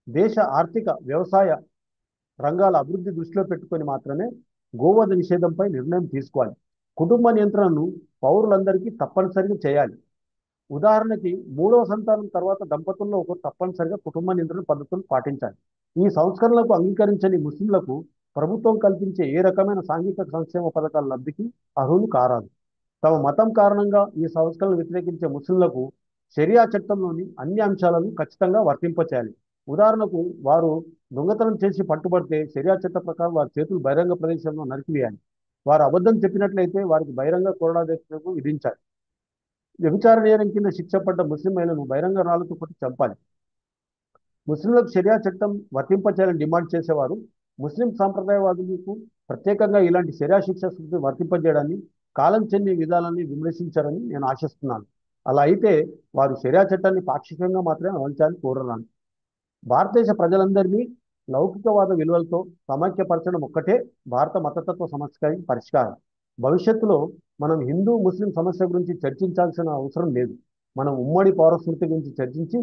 దేశ ఆర్థిక వ్యవసాయ రంగాల అభివృద్ధి దృష్టిలో పెట్టుకొని మాత్రమే గోవధ నిషేధంపై నిర్ణయం తీసుకోవాలి. కుటుంబ నియంత్రణను పౌరులందరికీ తప్పనిసరిగా చేయాలి. ఉదాహరణకి 3వ సంతానం తర్వాత దంపతుల్లో ఒకరు తప్పనిసరిగా కుటుంబ నియంత్రణ పద్ధతులు పాటించాలి. ఈ సంస్కరణలకు అంగీకరించని ముస్లింలకు ప్రభుత్వం కల్పించే ఏ రకమైన సాంఘిక సంక్షేమ పథకాల లబ్ధికి అర్హులు కారాదు. తమ మతం కారణంగా ఈ సంస్కరణలు వ్యతిరేకించే ముస్లింలకు షరియా చట్టంలోని అన్ని అంశాలను ఖచ్చితంగా వర్తింపచేయాలి. ఉదాహరణకు వారు దొంగతనం చేసి పట్టుబడితే షరియా చట్ట ప్రకారం వారి చేతులు బహిరంగ ప్రదేశంలో నరికివేయాలి. వారు అబద్ధం చెప్పినట్లయితే వారికి బహిరంగ కొరడా శిక్షను విధించాలి. వ్యభిచార నేరం కింద శిక్ష పడ్డ ముస్లిం మహిళను బహిరంగ రాళ్లతో కొట్టి చంపాలి. ముస్లింలకు షరియా చట్టం వర్తింపచేయాలని డిమాండ్ చేసేవారు ముస్లిం సాంప్రదాయవాదులకు ప్రత్యేకంగా ఇలాంటి శరియా శిక్ష వర్తింపజేయడాన్ని, కాలం చెందిన విధానాన్ని విమర్శించారని నేను ఆశిస్తున్నాను. అలా అయితే వారు శరియా చట్టాన్ని పాక్షికంగా మాత్రమే అమల్చాలని కోరున్నాను. భారతదేశ ప్రజలందరినీ లౌకికవాద విలువలతో సమైక్యపరచడం ఒక్కటే భారత మతతత్వ సమస్యకి పరిష్కారం. భవిష్యత్తులో మనం హిందూ ముస్లిం సమస్య గురించి చర్చించాల్సిన అవసరం లేదు. మనం ఉమ్మడి పౌరస్మృతి గురించి చర్చించి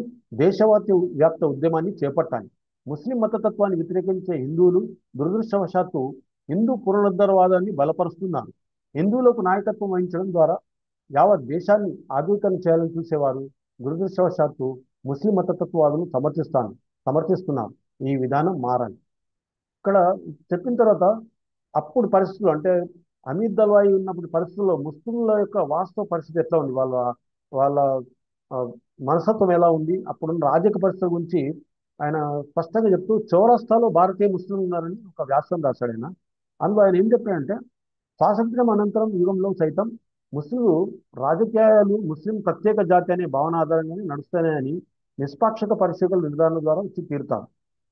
వ్యాప్త ఉద్యమాన్ని చేపట్టాలి. ముస్లిం మతతత్వాన్ని వ్యతిరేకించే హిందువులు దురదృష్టవశాత్తు హిందూ పునరుద్ధరవాదాన్ని బలపరుస్తున్నారు. హిందువులకు నాయకత్వం వహించడం ద్వారా యావత్ దేశాన్ని ఆధునీకరణ చేయాలని చూసేవారు దురదృష్టవశాత్తు ముస్లిం మతతత్వవాదులను సమర్థిస్తున్నారు. ఈ విధానం మారాలి. ఇక్కడ చెప్పిన తర్వాత అప్పుడు పరిస్థితులు అంటే అమీర్ దల్వాయి ఉన్నప్పుడు పరిస్థితుల్లో ముస్లింల యొక్క వాస్తవ పరిస్థితి ఎట్లా ఉంది, వాళ్ళ వాళ్ళ ఆ, మనస్తత్వం ఎలా ఉంది, అప్పుడున్న రాజకీయ పరిస్థితుల గురించి ఆయన స్పష్టంగా చెప్తూ చౌరస్తాలో భారతీయ ముస్లింలు ఉన్నారని ఒక వ్యాసం రాశాడు ఆయన. అందులో ఆయన ఏం చెప్పాడంటే స్వాతంత్ర్యం అనంతరం యుగంలో సైతం ముస్లింలు రాజకీయాలు ముస్లిం ప్రత్యేక జాతి అనే భావన ఆధారంగానే నడుస్తాయని నిష్పాక్షిక పరిశీలన నిర్ధారణ ద్వారా వచ్చి తీరుతారు.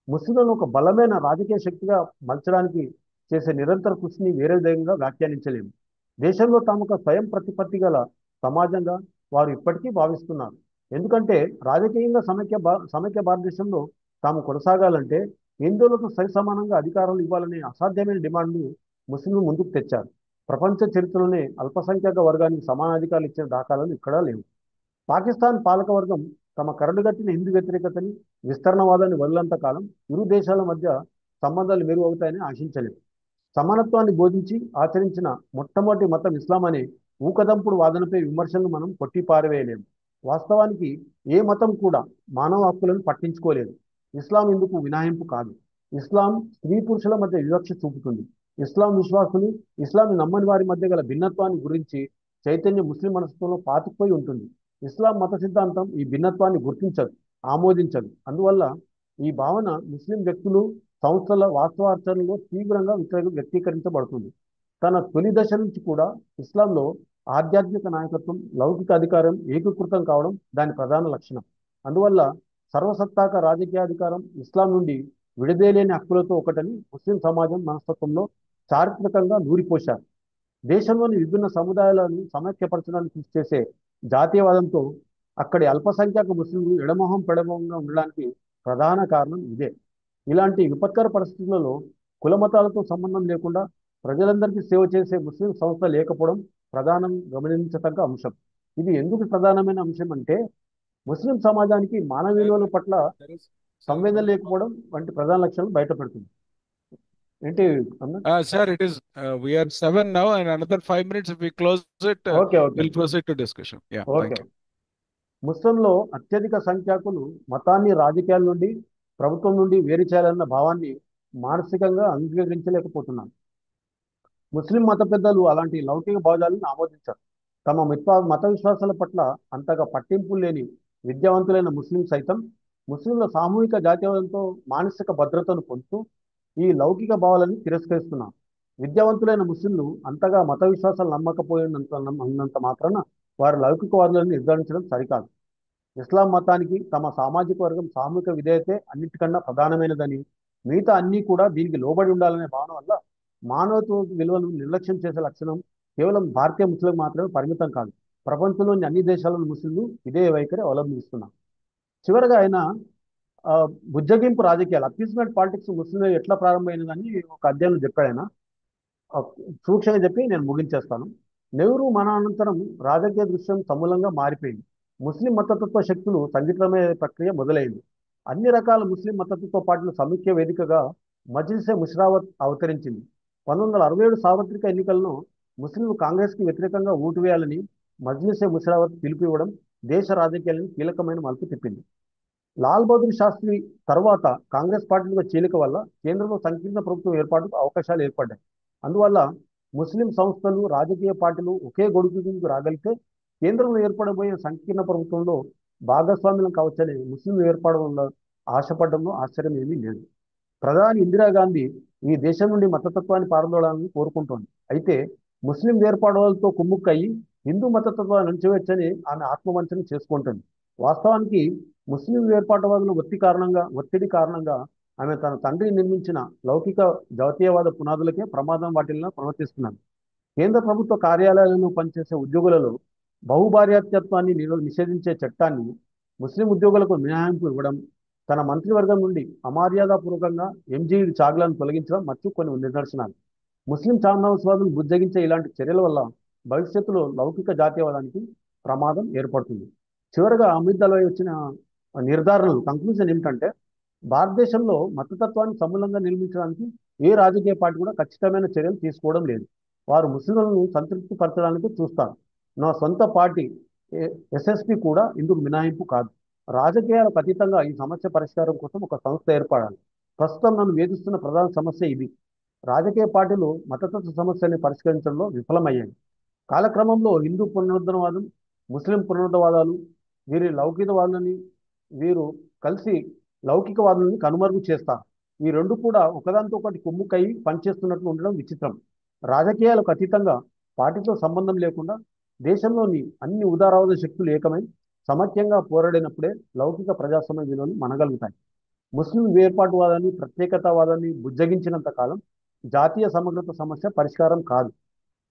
ముస్లింలను ఒక బలమైన రాజకీయ శక్తిగా మలచడానికి చేసే నిరంతర కృషిని వేరే విధంగా వ్యాఖ్యానించలేము. దేశంలో తాము స్వయం ప్రతిపత్తి గల సమాజంగా వారు ఇప్పటికీ భావిస్తున్నారు. ఎందుకంటే రాజకీయంగా సమైక్య భారతదేశంలో తాము కొనసాగాలంటే హిందువులకు సరి సమానంగా అధికారాలు ఇవ్వాలనే అసాధ్యమైన డిమాండ్ను ముస్లింలు ముందుకు తెచ్చారు. ప్రపంచ చరిత్రలోనే అల్పసంఖ్యాక వర్గానికి సమానాధికారులు ఇచ్చిన దాఖలాలు ఇక్కడా లేవు. పాకిస్తాన్ పాలకవర్గం తమ కరడుగట్టిన హిందూ వ్యతిరేకతని, విస్తరణవాదాన్ని వదిలంత కాలం ఇరు దేశాల మధ్య సంబంధాలు మెరుగవుతాయని ఆశించలేదు. సమానత్వాన్ని బోధించి ఆచరించిన మొట్టమొదటి మతం ఇస్లాం అనే ఊకదంపుడు వాదనపై విమర్శలను మనం కొట్టిపారవేయలేము. వాస్తవానికి ఏ మతం కూడా మానవ హక్కులను పట్టించుకోలేదు. ఇస్లాం ఇందుకు మినహాయింపు కాదు. ఇస్లాం స్త్రీ పురుషుల మధ్య వివక్ష చూపుతుంది. ఇస్లాం విశ్వాసులు, ఇస్లాంని నమ్మని వారి మధ్య గల భిన్నత్వాన్ని గురించి చైతన్యం ముస్లిం మనస్తత్వంలో పాతుకుపోయి ఉంటుంది. ఇస్లాం మత సిద్ధాంతం ఈ భిన్నత్వాన్ని గుర్తించదు, ఆమోదించదు. అందువల్ల ఈ భావన ముస్లిం వ్యక్తులు, సంస్థల వాస్తవాచరణలో తీవ్రంగా వ్యక్తీకరించబడుతుంది. తన తొలి దశ నుంచి కూడా ఇస్లాంలో ఆధ్యాత్మిక నాయకత్వం, లౌకిక అధికారం ఏకీకృతం కావడం దాని ప్రధాన లక్షణం. అందువల్ల సర్వసత్తాక రాజకీయాధికారం ఇస్లాం నుండి విడదీయలేని హక్కులతో ఒకటని ముస్లిం సమాజం మనస్తత్వంలో చారిత్రకంగా నూరిపోశారు. దేశంలోని విభిన్న సముదాయాలను సమైక్యపరచడానికి కృషి చేసే జాతీయవాదంతో అక్కడి అల్పసంఖ్యాక ముస్లింలు ఎడమొహం పెడమొహంగా ఉండడానికి ప్రధాన కారణం ఇదే. ఇలాంటి విపత్కర పరిస్థితులలో కులమతాలతో సంబంధం లేకుండా ప్రజలందరికీ సేవ చేసే ముస్లిం సంస్థ లేకపోవడం ప్రధానం గమనించదగ్గ అంశం. ఇది ఎందుకు ప్రధానమైన అంశం అంటే ముస్లిం సమాజానికి మానవ విలువల పట్ల సంవేదన లేకపోవడం వంటి ప్రధాన లక్షణాలు బయటపెడుతుంది. ఏంటి అన్న? Sir, it is we are 7 now, and another 5 minutes. If we close it, okay we'll proceed to discussion. Yeah, thank okay. you. ముస్లింలో అత్యధిక సంఖ్యాకులు మతాన్ని రాజకీయాల నుండి, ప్రభుత్వం నుండి వేరు చేయాలన్న భావాన్ని మానసికంగా అంగీకరించలేకపోతున్నారు. ముస్లిం మత పెద్దలు అలాంటి లౌకిక భావాలను ఆమోదించారు. తమ మత విశ్వాసాల పట్ల అంతగా పట్టింపు లేని విద్యావంతులైన ముస్లిం సైతం ముస్లింల సామూహిక జాతీయవాదంతో మానసిక భద్రతను పొందుతూ ఈ లౌకిక భావాలను తిరస్కరిస్తున్నారు. విద్యావంతులైన ముస్లింలు అంతగా మత విశ్వాసాలు నమ్మకపోయినంత మాత్రాన వారు లౌకికవాదులను నిర్ధారించడం సరికాదు. ఇస్లాం మతానికి తమ సామాజిక వర్గం సామూహిక విధేయతే అన్నిటికన్నా ప్రధానమైనదని, మిగతా అన్నీ కూడా దీనికి లోబడి ఉండాలనే భావన వల్ల మానవత్వ విలువలను నిర్లక్ష్యం చేసే లక్షణం కేవలం భారతీయ ముస్లింలకు మాత్రమే పరిమితం కాదు. ప్రపంచంలోని అన్ని దేశాలను ముస్లింలు ఇదే వైఖరి అవలంబిస్తున్నారు. చివరగా ఆయన బుజ్జగింపు రాజకీయాలు, అపీస్మెంట్ పాలిటిక్స్ ముస్లింలు ఎట్లా ప్రారంభమైనదని ఒక అధ్యయనం చెప్పాడు ఆయన. సూక్ష్మంగా చెప్పి నేను ముగించేస్తాను. నెహ్రూ మరణానంతరం రాజకీయ దృశ్యం సమూలంగా మారిపోయింది. ముస్లిం మతతత్వ శక్తులు సంఘటితమయ్యే ప్రక్రియ మొదలైంది. అన్ని రకాల ముస్లిం మతతత్వ పార్టీల సమైక్య వేదికగా మజ్లిసే ముషావరత్ అవతరించింది. 1967 సార్వత్రిక ఎన్నికలను ముస్లింలు కాంగ్రెస్కి వ్యతిరేకంగా ఓటు వేయాలని మజ్లిసే ముషావరత్ పిలుపు ఇవ్వడం దేశ రాజకీయాలను కీలకమైన మలుపు తిప్పింది. లాల్ బహదూర్ శాస్త్రి తర్వాత కాంగ్రెస్ పార్టీలో చీలిక వల్ల కేంద్రంలో సంకీర్ణ ప్రభుత్వం ఏర్పాటుకు అవకాశాలు ఏర్పడ్డాయి. అందువల్ల ముస్లిం సంస్థలు, రాజకీయ పార్టీలు ఒకే గొడుగు కిందకు రాగలిగితే కేంద్రంలో ఏర్పడబోయే సంకీర్ణ ప్రభుత్వంలో భాగస్వామ్యం కావచ్చని ముస్లింలు ఏర్పడడంలో ఆశపడడంలో ఆశ్చర్యం ఏమీ లేదు. ప్రధాని ఇందిరాగాంధీ ఈ దేశం నుండి మతతత్వాన్ని పారదోడాలని కోరుకుంటోంది. అయితే ముస్లిం వేర్పాటులతో కుమ్ముక్కయి హిందూ మతతత్వాన్ని అణచివేయచ్చని ఆమె ఆత్మవంచన చేసుకుంటుంది. వాస్తవానికి ముస్లిం వేర్పాటువాదుల ఒత్తిడి కారణంగా ఆమె తన తండ్రి నిర్మించిన లౌకిక జాతీయవాద పునాదులకే ప్రమాదం వాటిల్లా ప్రవర్తిస్తున్నారు. కేంద్ర ప్రభుత్వ కార్యాలయాలను పనిచేసే ఉద్యోగులలో బహుభార్యాత్వత్వాన్ని నిషేధించే చట్టాన్ని ముస్లిం ఉద్యోగులకు మినహాయింపు ఇవ్వడం, తన మంత్రివర్గం నుండి అమర్యాదపూర్వకంగా ఎంజీ చాగ్లను తొలగించడం మరియు కొన్ని నిదర్శనాలు. ముస్లిం ఛాందసవాదులు బుజ్జగించే ఇలాంటి చర్యల వల్ల భవిష్యత్తులో లౌకిక జాతీయవాదానికి ప్రమాదం ఏర్పడుతుంది. చివరగా అమిత్ దళవాయ్ వచ్చిన నిర్ధారణలు కంక్లూజన్ ఏమిటంటే, భారతదేశంలో మతతత్వాన్ని సమూలంగా నిర్మించడానికి ఏ రాజకీయ పార్టీ కూడా ఖచ్చితమైన చర్యలు తీసుకోవడం లేదు. వారు ముస్లింలను సంతృప్తి పరచడానికి చూస్తారు. నా సొంత పార్టీ ఎస్ఎస్పి కూడా ఇందుకు మినహాయింపు కాదు. రాజకీయాలకు అతీతంగా ఈ సమస్య పరిష్కారం కోసం ఒక సంస్థ ఏర్పడాలి. ప్రస్తుతం నన్ను వేధిస్తున్న ప్రధాన సమస్య ఇది. రాజకీయ పార్టీలు మతతత్వ సమస్యని పరిష్కరించడంలో విఫలమయ్యాయి. కాలక్రమంలో హిందూ పునరుద్ధరవాదం, ముస్లిం పునరుద్ధరవాదాలు వీరు కలిసి లౌకికవాదులను కనుమరుగు చేస్తారు. ఈ రెండు కూడా ఒకదాంతో ఒకటి కుమ్ముకై పనిచేస్తున్నట్లు ఉండడం విచిత్రం. రాజకీయాలకు అతీతంగా పార్టీతో సంబంధం లేకుండా దేశంలోని అన్ని ఉదారవాద శక్తులు ఏకమై సమైక్యంగా పోరాడినప్పుడే లౌకిక ప్రజాస్వామ్య విలువలు మనగలుగుతాయి. ముస్లిం వేర్పాటువాదాన్ని, ప్రత్యేకతావాదాన్ని బుజ్జగించినంత కాలం జాతీయ సమగ్రత సమస్య పరిష్కారం కాదు.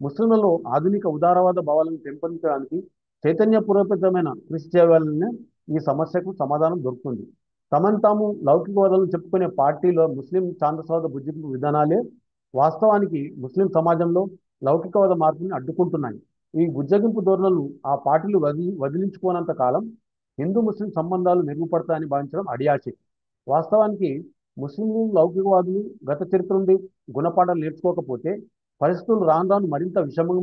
ముస్లింలలో ఆధునిక ఉదారవాద భావాలను పెంపొందించడానికి చైతన్యపూర్వకమైన కృషి చేయాలనే ఈ సమస్యకు సమాధానం దొరుకుతుంది. తమను తాము లౌకికవాదాలను చెప్పుకునే పార్టీలో ముస్లిం ఛాందసవాద బుజ్జింపు విధానాలే వాస్తవానికి ముస్లిం సమాజంలో లౌకికవాద మార్పుని అడ్డుకుంటున్నాయి. ఈ బుజ్జగింపు ధోరణులు ఆ పార్టీలు వదిలించుకోనంత కాలం హిందూ ముస్లిం సంబంధాలు మెరుగుపడతాయని భావించడం అడియాచి. వాస్తవానికి ముస్లింలు లౌకికవాదులు గత చరిత్ర నుండి గుణపాఠాలు నేర్చుకోకపోతే పరిస్థితులు రాను రాను మరింత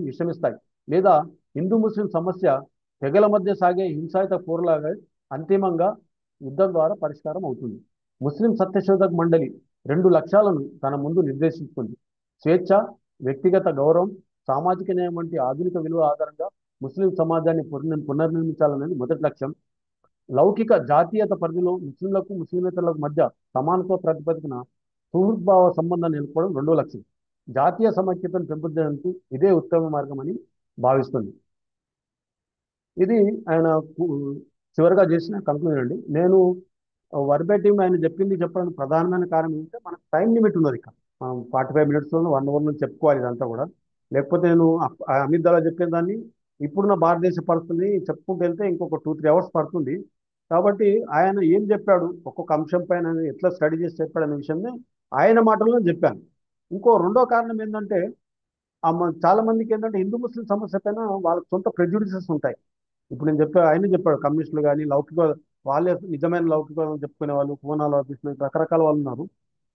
విషమిస్తాయి. లేదా హిందూ ముస్లిం సమస్య తెగల మధ్య సాగే హింసాయుత పోరులాగా అంతిమంగా యుద్ధం ద్వారా పరిష్కారం అవుతుంది. ముస్లిం సత్యశోధక మండలి 2 లక్ష్యాలను తన ముందు నిర్దేశించుకుంది. స్వేచ్ఛ, వ్యక్తిగత గౌరవం, సామాజిక న్యాయం వంటి ఆధునిక విలువ ఆధారంగా ముస్లిం సమాజాన్ని పునర్నిర్మించాలనేది మొదటి లక్ష్యం. లౌకిక జాతీయత పరిధిలో ముస్లింలకు ముస్లిమేతరులకు మధ్య సమానత్వ ప్రాతిపదికన సుహృద్భావ సంబంధాన్ని నిలుపుకోవడం రెండో లక్ష్యం. జాతీయ సమైక్యతను పెంపొందడానికి ఇదే ఉత్తమ మార్గం అని భావిస్తుంది. ఇది ఆయన చివరిగా చేసిన కంక్లూజన్ అండి. నేను వర్బేటిం ఆయన చెప్పడానికి ప్రధానమైన కారణం ఏంటంటే, మనకు టైం లిమిట్ ఉన్నది. ఇక్కడ మనం 45 మినిట్స్లో 1 అవర్ నుంచి చెప్పుకోవాలి ఇదంతా కూడా. లేకపోతే నేను అమిత్ దళవాయ్ చెప్పిన దాన్ని ఇప్పుడున్న భారతదేశ పరిస్థితిని చెప్పుకుంటూ వెళ్తే ఇంకొక 2-3 అవర్స్ పడుతుంది. కాబట్టి ఆయన ఏం చెప్పాడు, ఒక్కొక్క అంశం పైన ఎట్లా స్టడీ చేసి చెప్పాడు అనే విషయాన్ని ఆయన మాటల్లో చెప్పాను. ఇంకో రెండో కారణం ఏంటంటే, చాలా మందికి ఏంటంటే హిందూ ముస్లిం సమస్య పైన వాళ్ళకి సొంత ప్రెజుడిసెస్ ఉంటాయి. ఇప్పుడు నేను ఆయన చెప్పాడు, కమ్యూనిస్టులు కానీ లౌకిక వాళ్ళే నిజమైన లౌకికవాదం చెప్పుకునే వాళ్ళు, కోనాలు ఆఫీసులు, రకరకాల వాళ్ళు ఉన్నారు.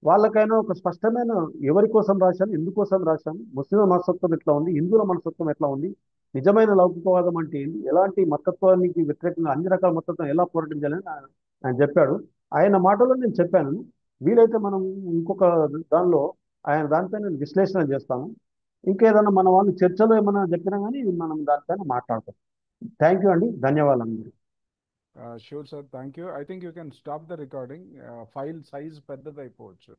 వాళ్ళకైనా ఒక స్పష్టమైన ఎవరి కోసం రాశాను, ఎందుకోసం రాశాను, ముస్లింల మనస్తత్వం ఎట్లా ఉంది, హిందువుల మనస్తత్వం ఎట్లా ఉంది, నిజమైన లౌకికవాదం అంటే ఏంటి, ఎలాంటి మతత్వానికి వ్యతిరేకంగా అన్ని రకాల మతత్వం ఎలా పోరాటం చేయాలని ఆయన చెప్పాడు. ఆయన మాటలో నేను చెప్పాను. వీలైతే మనం ఇంకొక దానిలో దానిపైన విశ్లేషణ చేస్తాము. ఇంకేదన్నా మన వాళ్ళు చర్చలో ఏమైనా చెప్పినా కానీ మనం దానిపైన మాట్లాడతాం. థ్యాంక్ యూ అండి, ధన్యవాదాలు. Sure sir, thank you. I think you can stop the recording. File size పెద్దది అయిపోవచ్చు.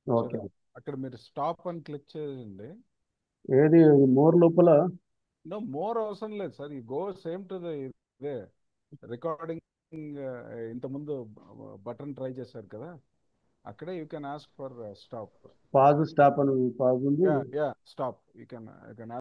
ఓకే, అక్కడ మీరు స్టాప్ అని క్లిక్ చేయండి. ఏది మోర్ లోపల నో మోర్ అవసరం లేదు సార్. ఈ గో సేమ్ టు ద ఇదే రికార్డింగ్. ఇంతకుముందు బటన్ ట్రై చేశారు కదా, అక్కడే you can ask for stop. Stop అని పాజ్ ఉంది. Stop you can